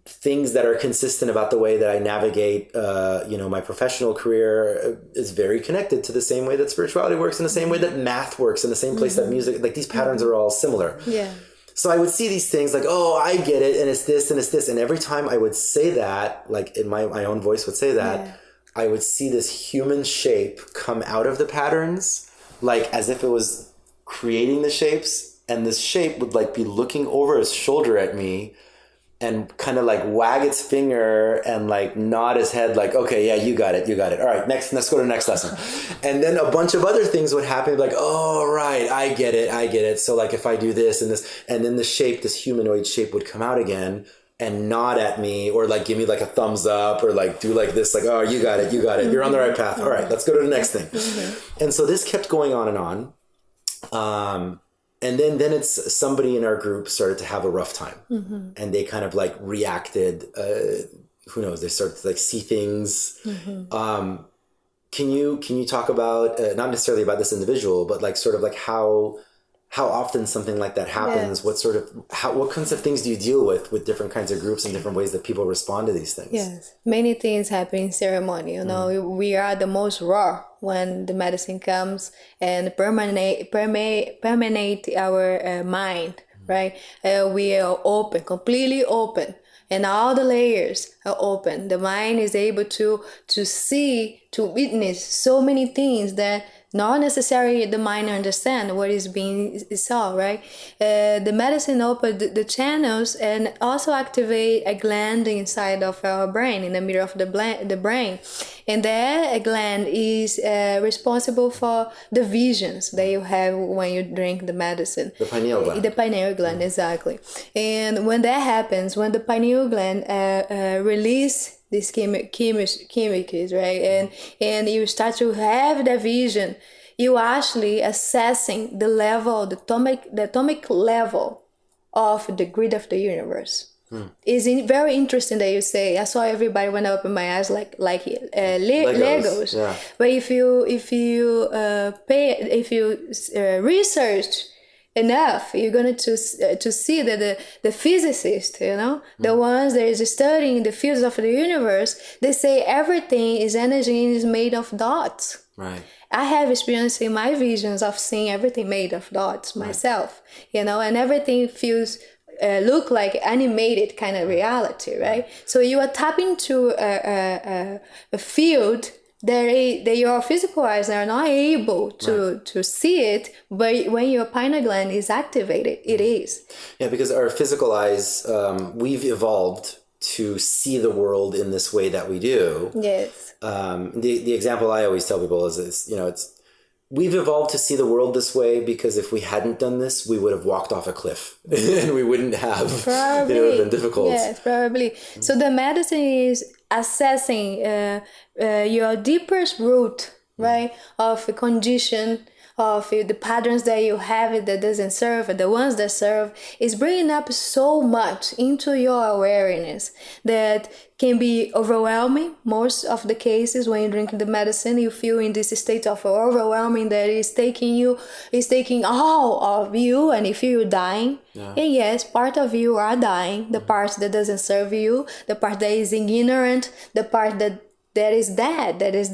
things that are consistent about the way that I navigate, my professional career is very connected to the same way that spirituality works, in the same way that math works, in the same place that music, like these patterns are all similar. Yeah. So I would see these things like, oh, I get it. And it's this and it's this. And every time I would say that, like in my own voice would say that, I would see this human shape come out of the patterns, like as if it was creating the shapes. And this shape would like be looking over his shoulder at me and kind of like wag its finger and like nod his head like, okay, yeah, you got it. All right, next, let's go to the next lesson. And then a bunch of other things would happen, like, oh, right, I get it. So like if I do this and this, and then the shape, this humanoid shape would come out again and nod at me or like give me like a thumbs up or like do like this, like, oh, you got it. You're on the right path. All right, let's go to the next thing. And so this kept going on and on. And then it's somebody in our group started to have a rough time, and they kind of like reacted. Who knows? They started to like see things. Can you talk about not necessarily about this individual, but like sort of like how often something like that happens? Yes. What kinds of things do you deal with different kinds of groups and different ways that people respond to these things? Yes, many things happen in ceremony. You know, we are the most raw when the medicine comes and permeate our mind, right? We are open, completely open, and all the layers are open. The mind is able to see, to witness so many things that not necessarily the mind understand what is being saw, right? The medicine open the channels and also activate a gland inside of our brain, in the middle of the brain. And that gland is responsible for the visions that you have when you drink the medicine. The pineal gland. The pineal gland, exactly. And when that happens, when the pineal gland release these chemicals, right? And you start to have the vision, you actually assessing the level, the atomic level of the grid of the universe. It's very interesting that you say, I saw everybody when I opened my eyes like Legos. Yeah. But if you research enough, you're going to see that the physicists, the ones that is studying the fields of the universe, they say everything is energy and is made of dots. Right. I have experience in my visions of seeing everything made of dots myself, you know, and everything feels look like animated kind of reality, right? So you are tapping into a field that your physical eyes are not able to see it, but when your pineal gland is activated, it is. Yeah, because our physical eyes, we've evolved to see the world in this way that we do. Yes. The example I always tell people is, we've evolved to see the world this way because if we hadn't done this, we would have walked off a cliff and we wouldn't have, probably. It would have been difficult. Yes, probably. So the medicine is assessing your deepest root, right, of a condition, of the patterns that you have that doesn't serve, and the ones that serve, is bringing up so much into your awareness that can be overwhelming. Most of the cases when you drink the medicine, you feel in this state of overwhelming that is taking all of you, and you feel dying. Yeah. And yes, part of you are dying, the part that doesn't serve you, the part that is ignorant, the part that is dead, that is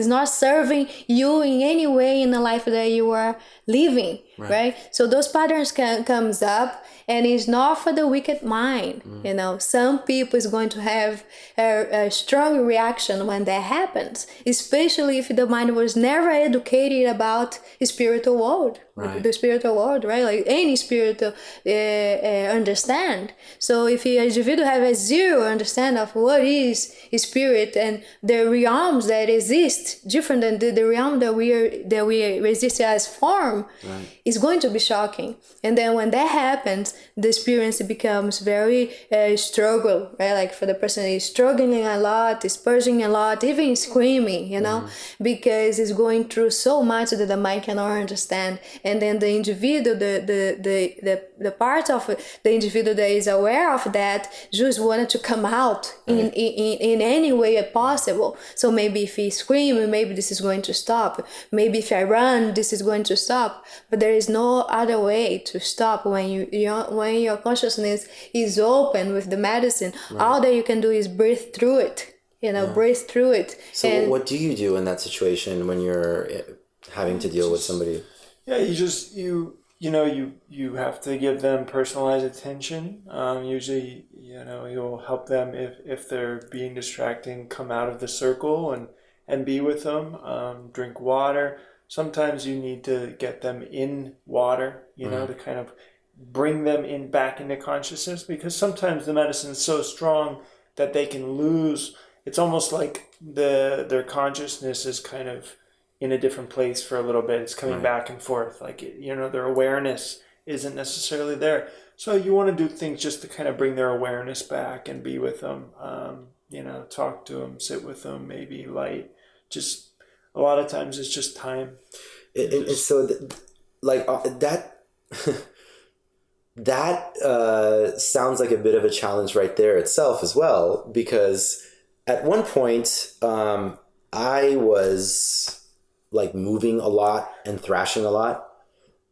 not serving you in any way in the life that you are living, right? So those patterns comes up, and it's not for the wicked mind. You know, some people is going to have a strong reaction when that happens, especially if the mind was never educated about the spiritual world, the spiritual world, right? Like any spiritual understand. So if the individual have a zero understand of what is spirit and the realms that exist, different than the realm that we resist as form, is going to be shocking. And then when that happens, the experience becomes very struggle, right? Like for the person is struggling a lot, is purging a lot, even screaming, you know, because it's going through so much that the mind cannot understand. And then the individual, the part of the individual that is aware of that just wanted to come out in any way possible. So maybe if he screams, maybe this is going to stop. Maybe if I run, this is going to stop. But there is no other way to stop when your consciousness is open with the medicine. All that you can do is breathe through it. Breathe through it. So what do you do in that situation when you're having to deal with somebody? Yeah, you have to give them personalized attention. Usually, you'll help them if they're being distracting, come out of the circle and be with them. Drink water. Sometimes you need to get them in water, to kind of bring them back into consciousness, because sometimes the medicine is so strong that they can lose. It's almost like their consciousness is kind of in a different place for a little bit. It's coming back and forth. Like, their awareness isn't necessarily there. So you want to do things just to kind of bring their awareness back and be with them. Talk to them, sit with them, maybe light. Just a lot of times it's just time. That sounds like a bit of a challenge right there itself as well, because at one point I was like moving a lot and thrashing a lot,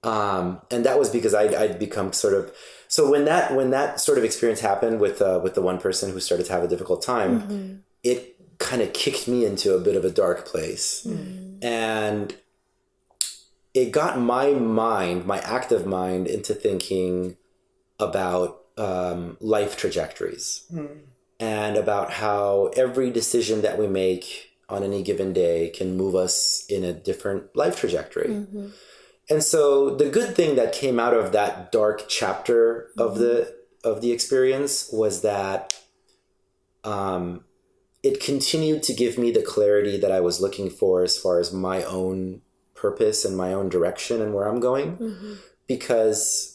and that was because I'd become sort of, so when that sort of experience happened with the one person who started to have a difficult time, it kind of kicked me into a bit of a dark place, and it got my active mind into thinking about life trajectories, and about how every decision that we make on any given day can move us in a different life trajectory. And so the good thing that came out of that dark chapter of the experience was that it continued to give me the clarity that I was looking for as far as my own purpose and my own direction and where I'm going, because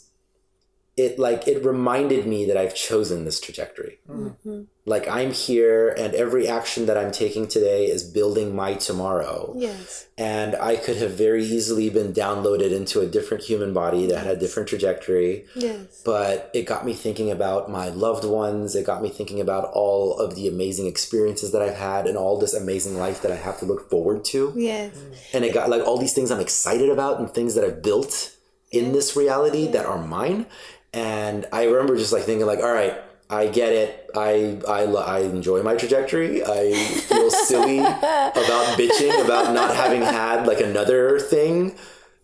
it reminded me that I've chosen this trajectory. Like, I'm here, and every action that I'm taking today is building my tomorrow. Yes. And I could have very easily been downloaded into a different human body that had a different trajectory. Yes. But it got me thinking about my loved ones. It got me thinking about all of the amazing experiences that I've had and all this amazing life that I have to look forward to. Yes. And it got like all these things I'm excited about and things that I've built in this reality that are mine. And I remember just like thinking like, all right, I get it. I enjoy my trajectory. I feel silly about bitching about not having had like another thing,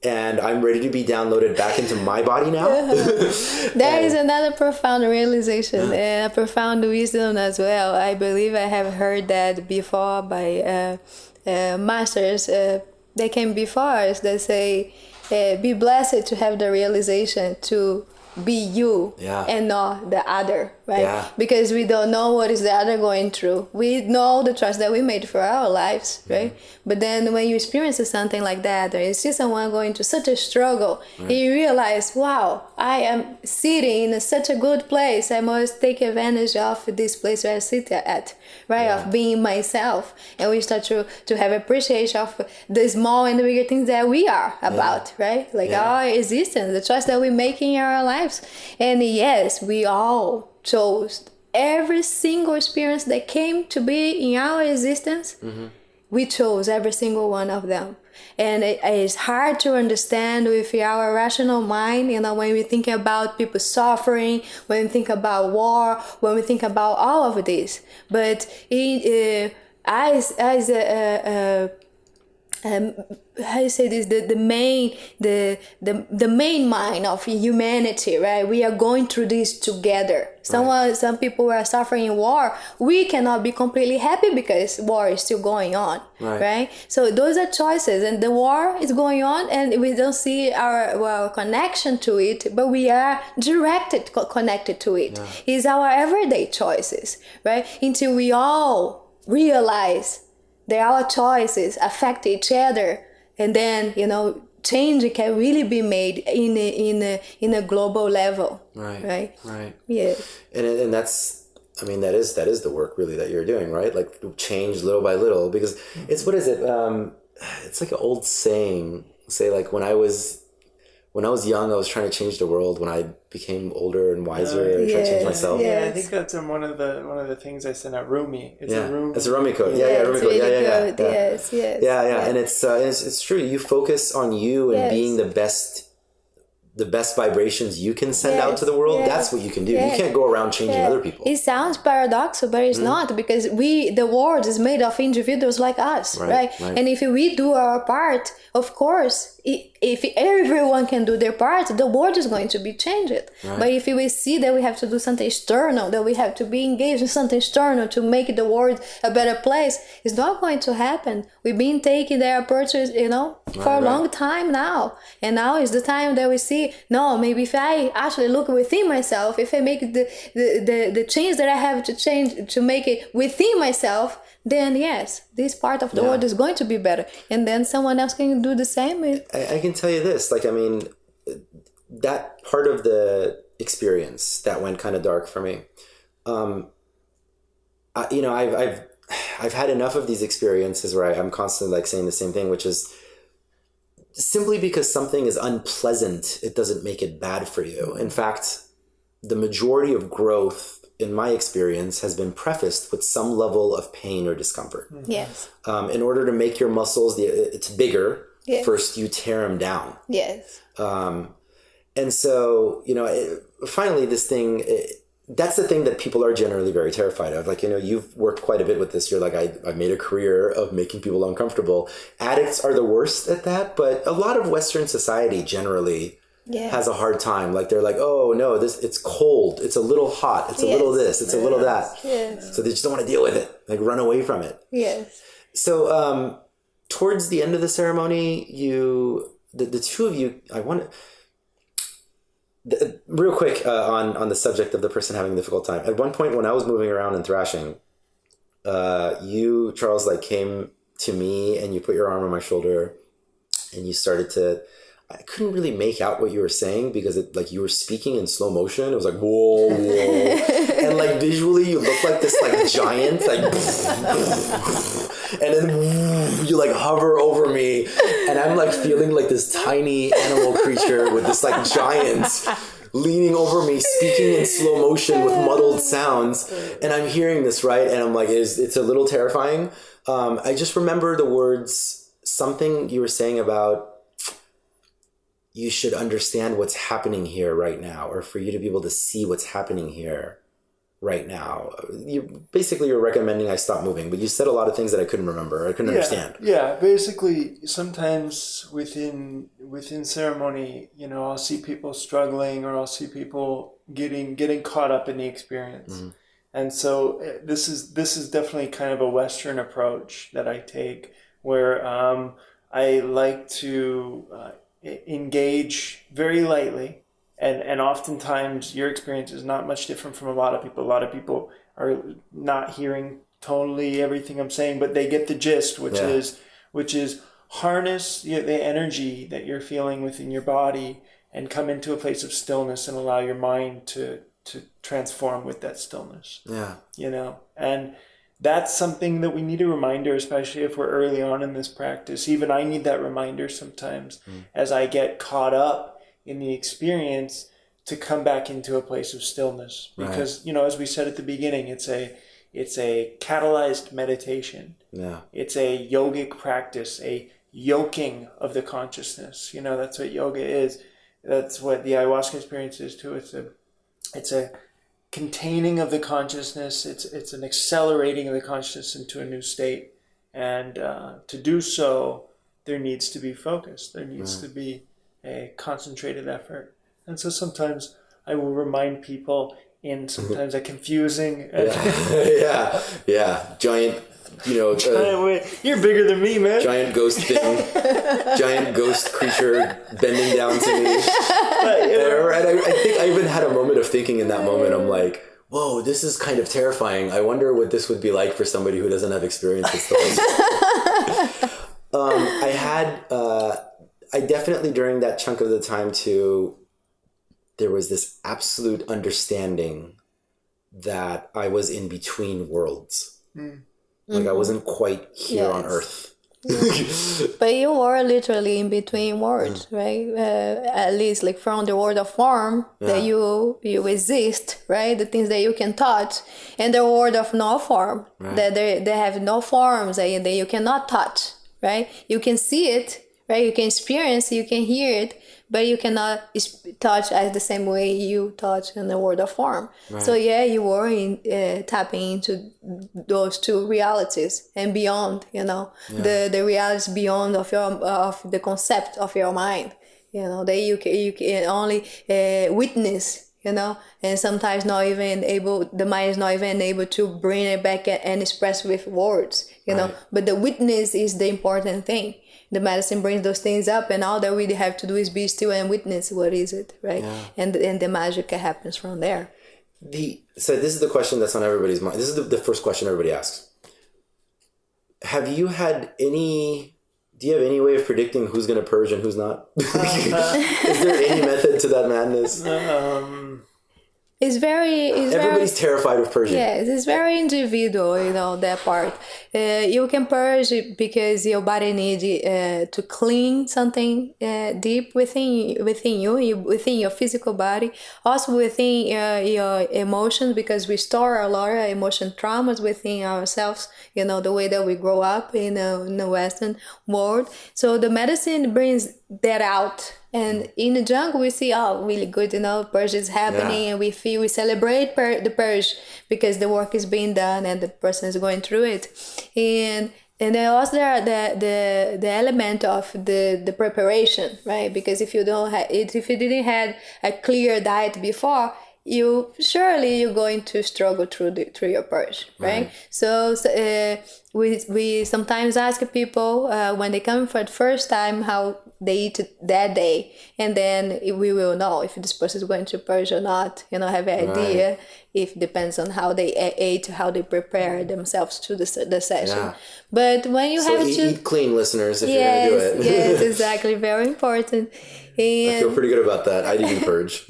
and I'm ready to be downloaded back into my body now. There is another profound realization and a profound wisdom as well. I believe I have heard that before by masters. They came before us. They say, "Be blessed to have the realization to be you and not the other," right? Yeah. Because we don't know what is the other going through. We know the choice that we made for our lives, right? But then when you experience something like that, or you see someone going through such a struggle, you realize, wow, I am sitting in such a good place. I must take advantage of this place where I sit at, right? Of being myself. And we start to have appreciation of the small and the bigger things that we are about, right? Like our existence, the choice that we make in our lives. And yes, we all chose every single experience that came to be in our existence. We chose every single one of them. And it is hard to understand with our rational mind, you know, when we think about people suffering, when we think about war, when we think about all of this. But how you say this, the main mind of humanity, right? We are going through this together. Some people are suffering in war. We cannot be completely happy because war is still going on, right? So those are choices, and the war is going on, and we don't see our connection to it, but we are connected to it. It's our everyday choices, right? Until we all realize that our choices affect each other, and then, you know, change can really be made in a global level. Right. Yeah. And that's, I mean, that is the work really that you're doing, right? Like change little by little, because it's, what is it? It's like an old saying, say like when I was young, I was trying to change the world. When I became older and wiser, I tried to change myself. Yeah, I think that's one of the things I sent out. Rumi. It's a Rumi quote. Rumi quote. Yes. And it's true. You focus on you and being the best vibrations you can send out to the world. That's what you can do. You can't go around changing other people. It sounds paradoxical, but it's not, because the world is made of individuals like us, right? And if we do our part, of course, if everyone can do their part, the world is going to be changed. But if we see that we have to do something external, that we have to be engaged in something external to make the world a better place, it's not going to happen. We've been taking their approaches, you know, for a long time now. And now is the time that we see, no, maybe if I actually look within myself, if I make the change that I have to change to make it within myself, then yes, this part of the world is going to be better. And then someone else can do the same. I can tell you this, like, I mean, that part of the experience that went kind of dark for me. I've had enough of these experiences where I'm constantly like saying the same thing, which is simply because something is unpleasant, it doesn't make it bad for you. In fact, the majority of growth, in my experience, has been prefaced with some level of pain or discomfort. Yes. In order to make your muscles, it's bigger, first you tear them down. Yes. And so, you know, finally this thing, that's the thing that people are generally very terrified of. Like, you know, you've worked quite a bit with this. You're like, I made a career of making people uncomfortable. Addicts are the worst at that, but a lot of Western society generally has a hard time. Like, they're like, oh no, it's cold, it's a little hot, it's a little this, it's a little that. Yes. So they just don't want to deal with it, like run away from it. Yes. So towards the end of the ceremony, the two of you, I want to, real quick on the subject of the person having a difficult time. At one point when I was moving around and thrashing, you, Charles, like came to me and you put your arm on my shoulder and you started to, I couldn't really make out what you were saying because like you were speaking in slow motion. It was like, whoa, and like visually you look like this like giant, like, and then you like hover over me and I'm like feeling like this tiny animal creature with this like giant leaning over me, speaking in slow motion with muddled sounds. And I'm hearing this, right? And I'm like, it's a little terrifying. I just remember the words, something you were saying about, you should understand what's happening here right now, or for you to be able to see what's happening here, right now? You're recommending I stop moving, but you said a lot of things that I couldn't remember. I couldn't understand. Yeah, basically, sometimes within ceremony, I'll see people struggling, or I'll see people getting caught up in the experience. Mm-hmm. And so this is definitely kind of a Western approach that I take, where I like to engage very lightly, and oftentimes your experience is not much different from a lot of people. A lot of people are not hearing totally everything I'm saying, but they get the gist, which is harness the energy that you're feeling within your body and come into a place of stillness and allow your mind to transform with that stillness. And that's something that we need a reminder, especially if we're early on in this practice. Even I need that reminder sometimes as I get caught up in the experience, to come back into a place of stillness. Because, as we said at the beginning, it's a catalyzed meditation. Yeah. It's a yogic practice, a yoking of the consciousness. That's what yoga is. That's what the ayahuasca experience is too. It's a containing of the consciousness. It's an accelerating of the consciousness into a new state. And to do so, there needs to be focus. There needs to be a concentrated effort. And so sometimes I will remind people in sometimes a confusing... Giant, you're bigger than me, man. Giant ghost thing. Giant ghost creature bending down to me. I think I even had a moment of thinking in that moment, I'm like, whoa, this is kind of terrifying. I wonder what this would be like for somebody who doesn't have experience with stuff. I definitely, during that chunk of the time too, there was this absolute understanding that I was in between worlds. Like I wasn't quite here on Earth. But you were literally in between worlds, right? At least like from the world of form that you exist, right? The things that you can touch, and the world of no form that they have no forms that you cannot touch, right? You can see it, right? You can experience it, you can hear it, but you cannot touch as the same way you touch in the world of form. Right. So you were tapping into those two realities and beyond, the realities beyond of the concept of your mind, that you can only witness, and sometimes the mind is not even able to bring it back and express with words, but the witness is the important thing. The medicine brings those things up, and all that we have to do is be still and witness what is it, right? Yeah. And the magic happens from there. So this is the question that's on everybody's mind. This is the first question everybody asks. Do you have any way of predicting who's going to purge and who's not? Is there any method to that madness? Everybody's terrified of purging. Yes, it's very individual, that part. You can purge because your body needs to clean something deep within you, within your physical body, also within your emotions, because we store a lot of emotion traumas within ourselves, the way that we grow up in the Western world. So the medicine brings that out. And in the jungle, we see, really good, purge is happening, and we celebrate the purge because the work is being done and the person is going through it. And then also the element of the preparation, right? Because if you didn't have a clear diet before, you're going to struggle through your purge, right? So we sometimes ask people when they come for the first time how they eat that day, and then we will know if this person is going to purge or not. Have an idea. If it depends on how they ate, how they prepare themselves to the session. Yeah. But when you eat clean, listeners, if you're going to do it. Yes, exactly, very important. And I feel pretty good about that. I didn't purge.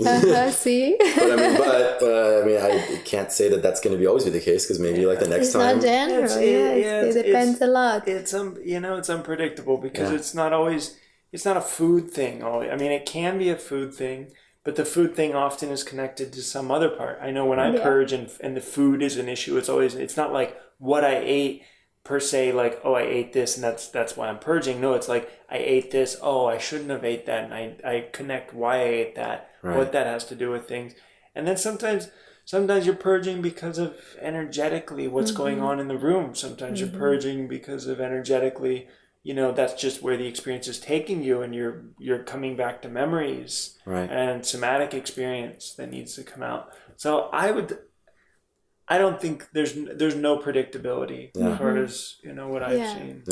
See? but I can't say that that's going to be always be the case, because maybe the next time. It's not general. It depends a lot. It's it's unpredictable because it's not always. It's not a food thing. It can be a food thing, but the food thing often is connected to some other part. I know when I purge and the food is an issue, it's not like what I ate per se, like, I ate this and that's why I'm purging. No, it's like I ate this, I shouldn't have ate that, and I connect why I ate that, what that has to do with things. And then sometimes Sometimes you're purging because of energetically what's going on in the room. Sometimes you're purging because of energetically, that's just where the experience is taking you, and you're coming back to memories and somatic experience that needs to come out. So I don't think there's no predictability as far as what I've seen.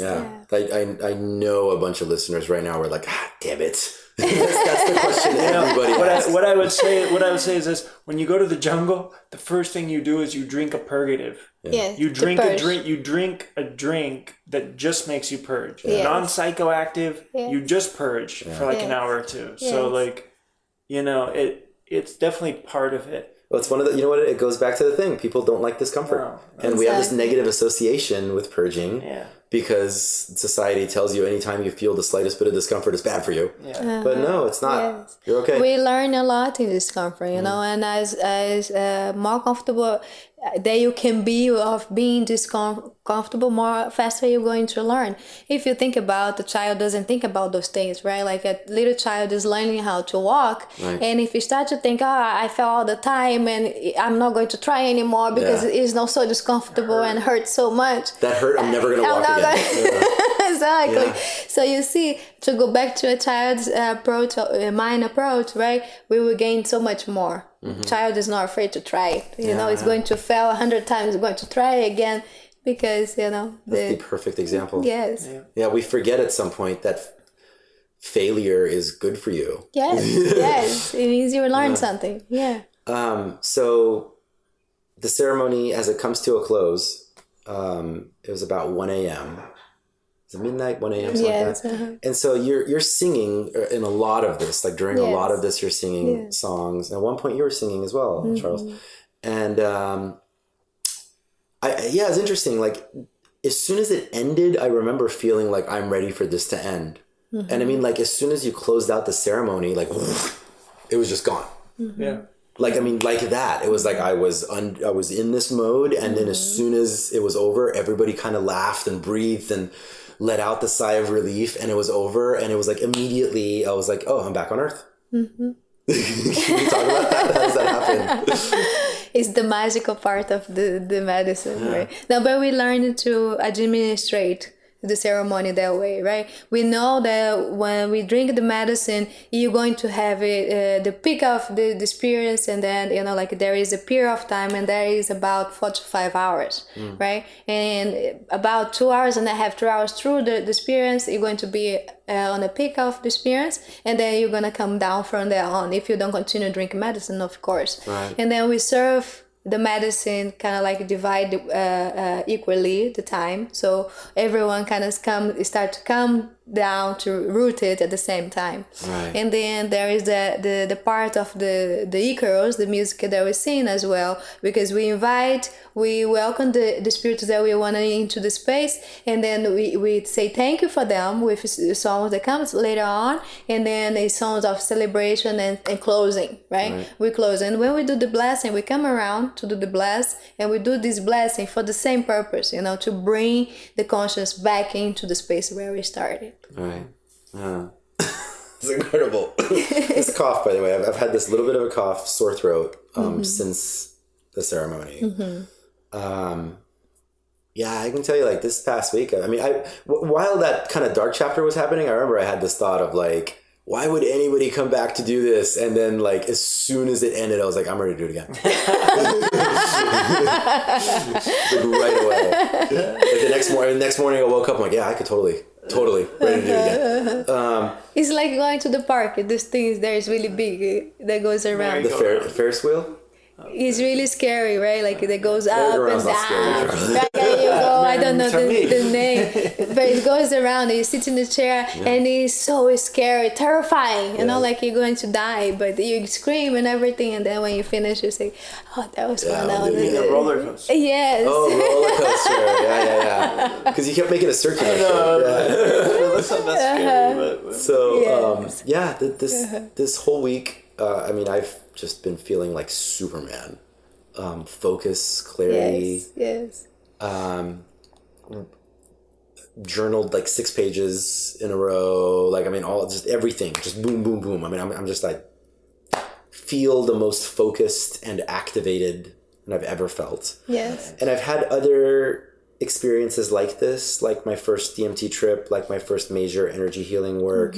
I know a bunch of listeners right now are like, damn it. That's the question everybody asks. What I would say is this: when you go to the jungle, the first thing you do is you drink a purgative. Yes, You drink a drink. You drink a drink that just makes you purge. Yes. Non-psychoactive. Yes. You just purge for like an hour or two. Yes. So it's definitely part of it. Well, it's one of the, it goes back to the thing. People don't like discomfort. No, and we have this negative association with purging because society tells you anytime you feel the slightest bit of discomfort is bad for you. Yeah. But no, it's not. Yes. You're okay. We learn a lot in discomfort, and as more comfortable that you can be of being comfortable, more faster you're going to learn. If you think about, the child doesn't think about those things, right? Like a little child is learning how to walk, and if you start to think, I fell all the time and I'm not going to try anymore because it's not so discomfortable and hurts so much. That hurt, I'm never going to walk again. Exactly. So you see, to go back to a child's approach, mind approach, right? We will gain so much more. Child is not afraid to try it. It's going to fail 100 times, going to try again because, That's the perfect example. Yes. Yeah, we forget at some point that failure is good for you. Yes, yes. It means you learn something. Yeah. So the ceremony, as it comes to a close, it was about 1 a.m. Is it midnight, 1 a.m., something like that? And so you're singing in a lot of this, like during a lot of this, you're singing songs. And at one point you were singing as well, Charles. And it's interesting. Like as soon as it ended, I remember feeling like I'm ready for this to end. And I mean, like as soon as you closed out the ceremony, like it was just gone. Yeah. Like, I mean, like that. It was like I was in this mode, and then as soon as it was over, everybody kind of laughed and breathed and let out the sigh of relief, and it was over, and it was like immediately I was like, oh, I'm back on Earth. Can you talk about that? How does that happen? It's the magical part of the medicine, right? No, but we learned to administrate the ceremony that way, right? We know that when we drink the medicine, you're going to have it, the peak of the experience, and then like there is a period of time, and there is about 4 to 5 hours, right? And about 2 hours and a half, 3 hours through the experience, you're going to be on the peak of the experience, and then you're gonna come down from there on if you don't continue drinking medicine, of course. Right. And then we serve the medicine kind of like divide equally the time, so everyone kind of start to come down to root it at the same time. Right. And then there is the part of the Icaros, the music that we sing as well, because we welcome the spirits that we want into the space, and then we say thank you for them with songs that comes later on, and then the songs of celebration and closing, right? We close, and when we do the blessing, we come around to do the bless, and we do this blessing for the same purpose, to bring the conscious back into the space where we started. Right. It's incredible. This cough, by the way, I've had this little bit of a cough, sore throat, since the ceremony. I can tell you, like this past week, I mean, while that kind of dark chapter was happening, I remember I had this thought of like, why would anybody come back to do this? And then like, as soon as it ended, I was like, I'm ready to do it again. Like right away. Like the next morning I woke up, I'm like, yeah, I could totally ready to do it again. It's like going to the park. This thing there is really big that goes around. The Ferris wheel? It's really scary, right? Like it goes up and Merry-go-round's not down. scary. Right, there you go. I don't know the name, but it goes around. And you sit in the chair, and it's so scary, terrifying. Like you're going to die, but you scream and everything, and then when you finish, you say, "Oh, that was fun." A roller coaster. Yes. Oh, roller coaster. Yeah. Because you kept making a circular. That's scary. But... So, this whole week, I mean, I've just been feeling like Superman. Focus, clarity. Yes. Journaled like 6 pages in a row. Like, I mean, just everything. Just boom, boom, boom. I mean, I'm just like feel the most focused and activated that I've ever felt. Yes. And I've had other experiences like this, like my first DMT trip, like my first major energy healing work,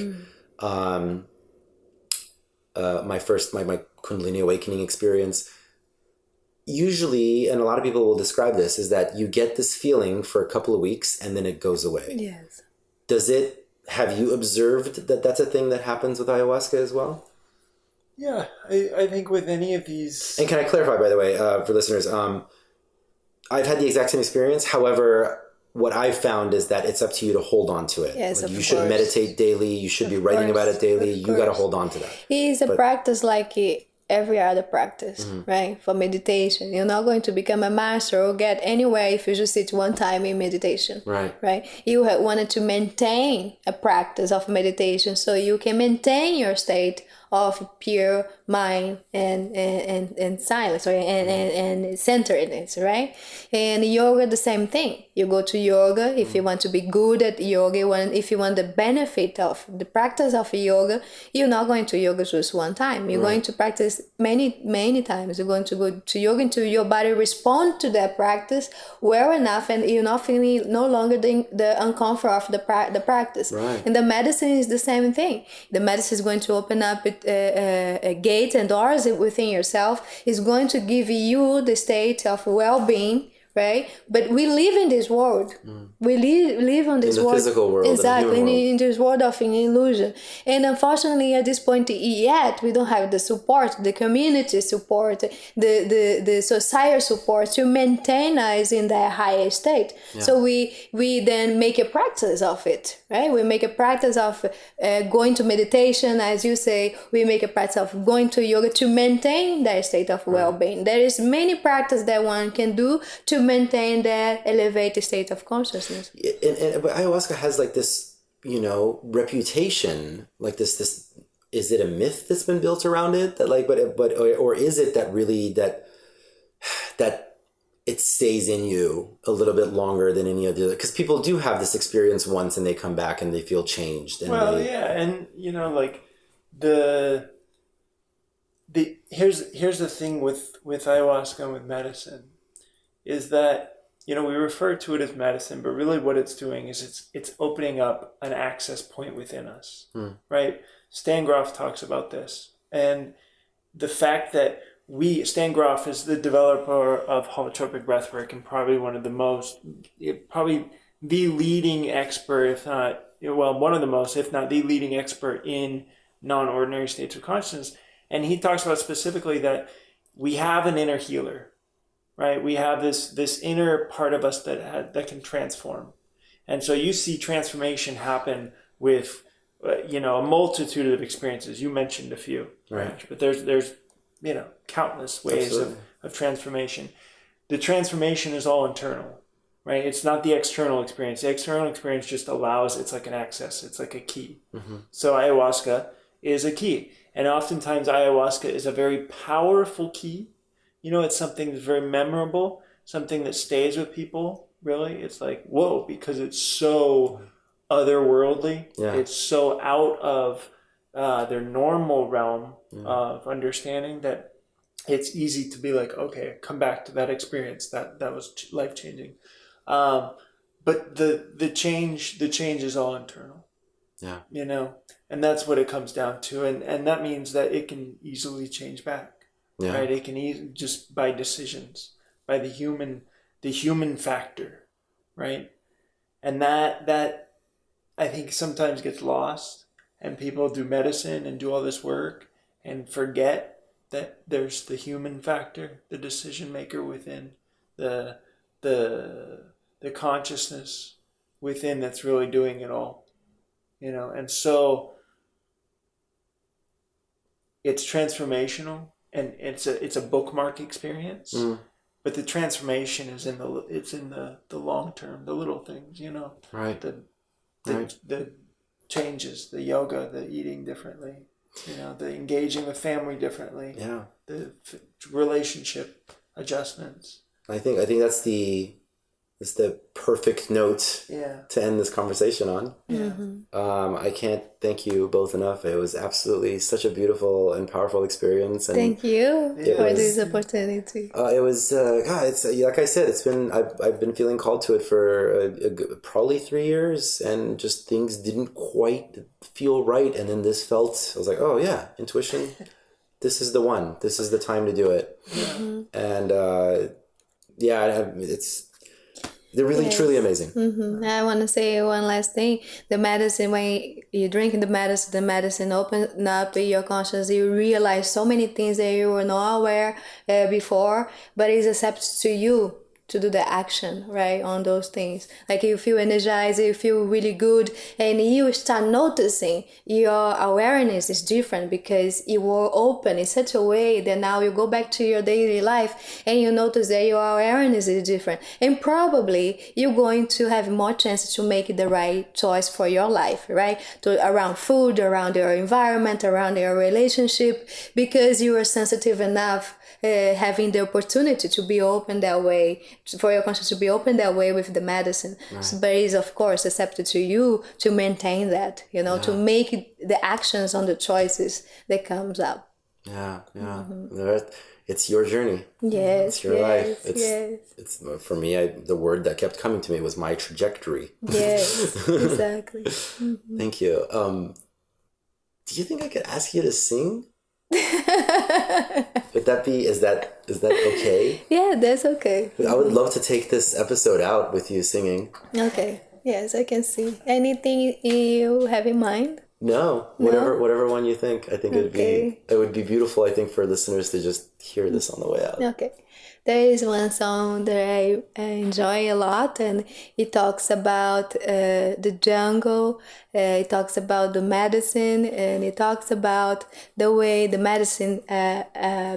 my Kundalini awakening experience. Usually, and a lot of people will describe this, is that you get this feeling for a couple of weeks and then it goes away. Yes. Have you observed that that's a thing that happens with ayahuasca as well? Yeah, I think with any of these... And can I clarify, by the way, for listeners, I've had the exact same experience. However, what I've found is that it's up to you to hold on to it. Yes, like you of should course. meditate daily. You should be writing about it daily. You got to hold on to that. It is a practice like every other practice, right? For meditation, you're not going to become a master or get anywhere if you just sit one time in meditation, right? You wanted to maintain a practice of meditation so you can maintain your state of pure mind and silence, right? and centeredness, right? And yoga, the same thing. You go to yoga if you want to be good at yoga. If you want the benefit of the practice of yoga, you're not going to yoga just one time. You're going to practice many times. You're going to go to yoga until your body respond to that practice well enough, and you're not feeling no longer the uncomfort of the practice. Right. And the medicine is the same thing. The medicine is going to open up gates and doors within yourself. Is going to give you the state of well-being, right? But we live in this world. We live on this in the world. Physical world. Exactly, in in this world of an illusion. And unfortunately, at this point yet, we don't have the support, the community support, the society support to maintain us in that higher state. Yeah. So we then make a practice of it, right? We make a practice of going to meditation, as you say. We make a practice of going to yoga to maintain that state of well-being. There is many practices that one can do to maintain that elevated state of consciousness. But ayahuasca has like this, reputation, like this. Is it a myth that's been built around it that or is it that really that it stays in you a little bit longer than any of the other? Because people do have this experience once and they come back and they feel changed. And and here's the thing with ayahuasca and with medicine. Is that, we refer to it as medicine, but really what it's doing is it's opening up an access point within us, right? Stan Groff talks about this. And the fact that Stan Groff is the developer of holotropic breathwork and probably probably the leading expert, if not, one of the most, if not the leading expert in non-ordinary states of consciousness. And he talks about specifically that we have an inner healer. Right, we have this inner part of us that can transform, and so you see transformation happen with, a multitude of experiences. You mentioned a few, right? But there's countless ways of transformation. The transformation is all internal, right? It's not the external experience. The external experience just allows. It's like an access. It's like a key. So ayahuasca is a key, and oftentimes ayahuasca is a very powerful key. It's something that's very memorable, something that stays with people, really. It's like, whoa, because it's so otherworldly. Yeah. It's so out of their normal realm of understanding that it's easy to be like, okay, come back to that experience. That was life-changing. But the change is all internal. Yeah. And that's what it comes down to. And that means that it can easily change back. Yeah. Right, it can just by decisions, by the human factor, right, and that I think sometimes gets lost, and people do medicine and do all this work and forget that there's the human factor, the decision maker within, the consciousness within that's really doing it all, and so it's transformational. And it's a bookmark experience, but the transformation is in the long term, the little things, right? The changes, the yoga, the eating differently, the engaging with family differently, the relationship adjustments. I think that's the It's the perfect note to end this conversation on. I can't thank you both enough. It was absolutely such a beautiful and powerful experience. And Thank you for this opportunity. it was, it's like I said, I've been feeling called to it for probably 3 years, and just things didn't quite feel right. And then this felt, I was like, oh yeah, intuition. This is the one. This is the time to do it. And they're really truly amazing. I want to say one last thing. The medicine, when you drink the medicine opens up your conscience. You realize so many things that you were not aware before, but it's up to you to do the action, right, on those things. Like you feel energized, you feel really good, and you start noticing your awareness is different because you were open in such a way that now you go back to your daily life and you notice that your awareness is different. And probably you're going to have more chances to make the right choice for your life, right? Around food, around your environment, around your relationship, because you are sensitive enough, having the opportunity to be open that way, for your conscience to be open that way with the medicine. Right. But it's of course accepted to you to maintain that, to make the actions on the choices that comes up. It's your journey. Yes, it's your life. It's for me. The word that kept coming to me was my trajectory. Yes, exactly. Thank you. Do you think I could ask you to sing? Would that be? Is that okay? Yeah, that's okay. I would love to take this episode out with you singing. Okay. Yes, I can sing. Anything you have in mind? No, whatever one you think. I think it would be beautiful. I think for listeners to just hear this on the way out. Okay. There is one song that I enjoy a lot, and it talks about the jungle. It talks about the medicine, and it talks about the way the medicine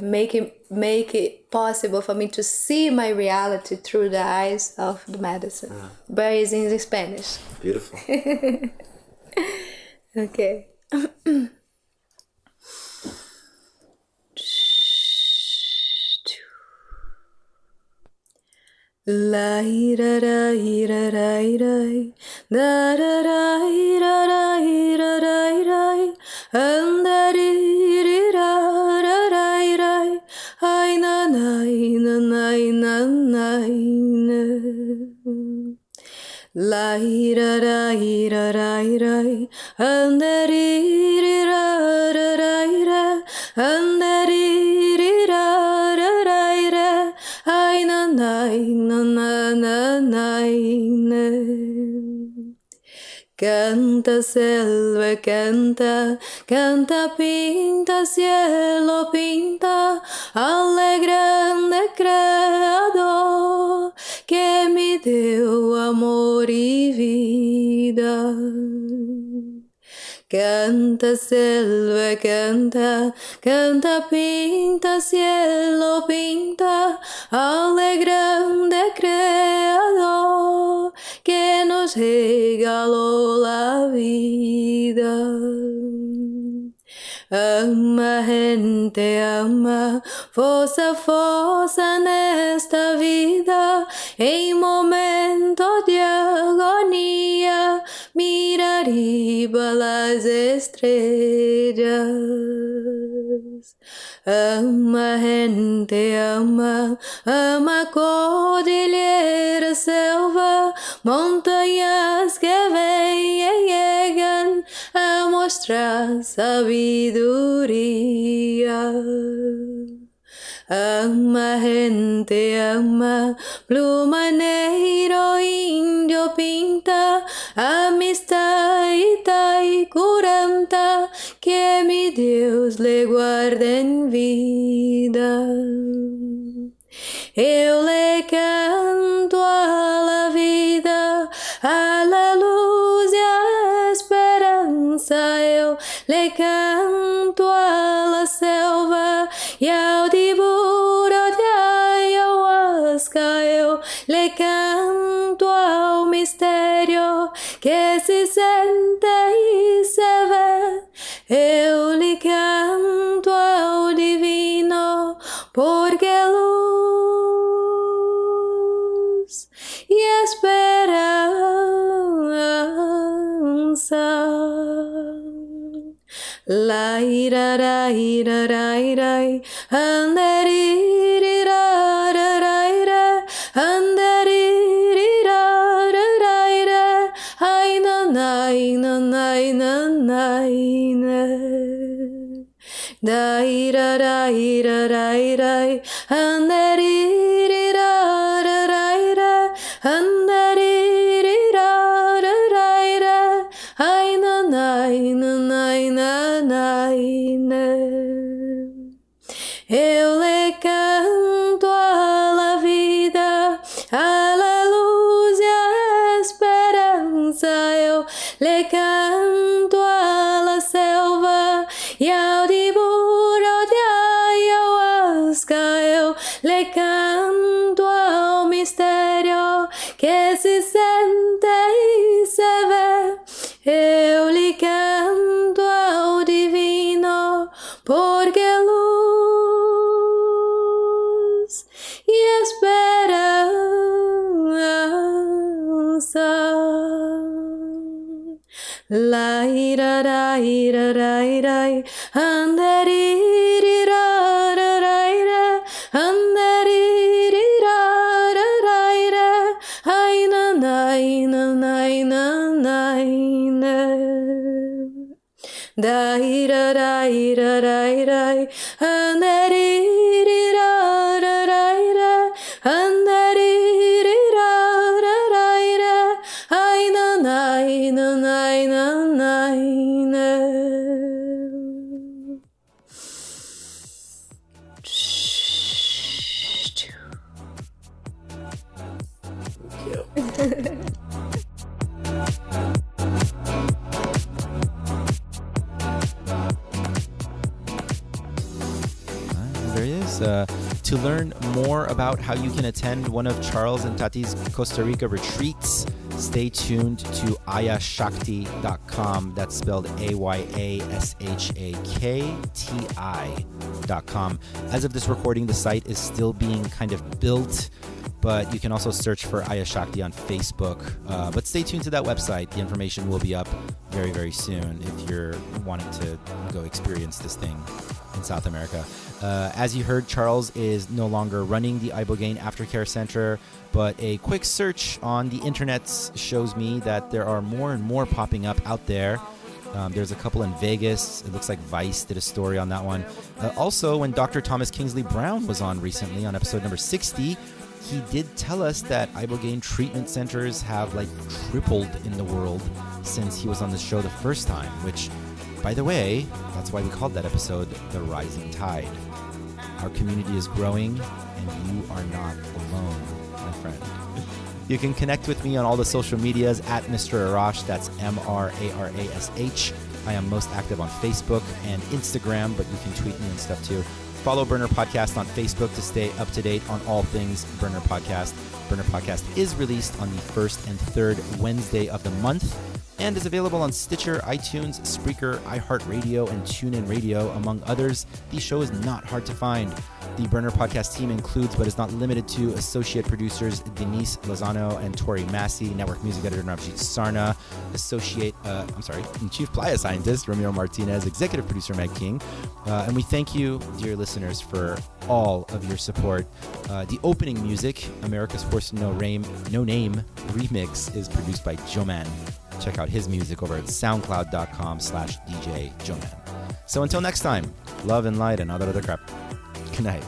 make it possible for me to see my reality through the eyes of the medicine. But it's in Spanish. Beautiful. Okay. La ira ra ira ra ira da ra ra ira ra ira ra ira andari ira ra ra ira ai na na na na na na la ira ra ira ra ira andari ira ra ra ira andari ira ra ra ira ai na na na na na na. Canta selva, canta, canta, pinta, cielo pinta, alegrande Creador que me deu amor e vida. Canta selva, canta, canta, pinta, cielo pinta, alegrande Creador que nos regaló la vida. Ama, gente, ama, força, força nesta vida, em momento de agonia, mira arriba las estrellas. Ama, gente, ama, ama cordilheira, selva, montanhas que vêm e llegan a mostrar sabedoria. Ama, gente, ama, pluma negro, índio pinta, amistad y curanta, que mi Deus le guarde en vida. Eu le canto a la vida, a la luz y a esperanza. Eu le canto a la selva y ao tiburon de ayahuasca. Eu le canto ao mistério que se sente e se vê. Eu le canto ao divino porque luz. Yeah. ira ra ira ra ira andere ira ra ra ira andere ira ra ra ira ai na nai na nai na nai na da ira ra ira ra ira andere ira ra ra ira andere ira ra ra ira ai na nai na nai na nai na eu le canto a la vida, a la luz y a esperanza. Eu le canto a la selva y al tiburón de ayahuasca. Eu le canto al misterio que se siente y se ve. Eu le canto ao divino porque luz e esperança. La ira ra ira ra ira anderi ira ra ra ira anderi ira ra ra ira ai na nai na nai na nai na da ira ra ira ra ira anderi ira ra ra ira anderi ira ra ra ira ai na nai na nai na nai na There he is. To learn more about how you can attend one of Charles and Tati's Costa Rica retreats, stay tuned to ayashakti.com. That's spelled AYASHAKTI.com. As of this recording, the site is still being kind of built, but you can also search for Ayashakti on Facebook. But stay tuned to that website. The information will be up very, very soon if you're wanting to go experience this thing in South America. As you heard, Charles is no longer running the Ibogaine Aftercare Center, but a quick search on the internet shows me that there are more and more popping up out there. There's a couple in Vegas. It looks like Vice did a story on that one. Also, when Dr. Thomas Kingsley Brown was on recently on episode number 60, he did tell us that Ibogaine treatment centers have like tripled in the world since he was on the show the first time, which, by the way, that's why we called that episode The Rising Tide. Our community is growing, and you are not alone, my friend. You can connect with me on all the social medias at Mr. Arash. That's MRARASH. I am most active on Facebook and Instagram, but you can tweet me and stuff too. Follow Burner Podcast on Facebook to stay up to date on all things Burner Podcast. Burner Podcast is released on the first and third Wednesday of the month and is available on Stitcher, iTunes, Spreaker, iHeartRadio, and TuneIn Radio, among others. The show is not hard to find. The Burner Podcast team includes, but is not limited to, associate producers Denise Lozano and Tori Massey, network music editor Navjit Sarna, Chief Playa Scientist Ramiro Martinez, executive producer Meg King. And we thank you, dear listeners, for all of your support. The opening music, America's Horse No Name remix, is produced by Joman. Check out his music over at soundcloud.com/DJ Joman. So until next time, love and light and all that other crap. Good night.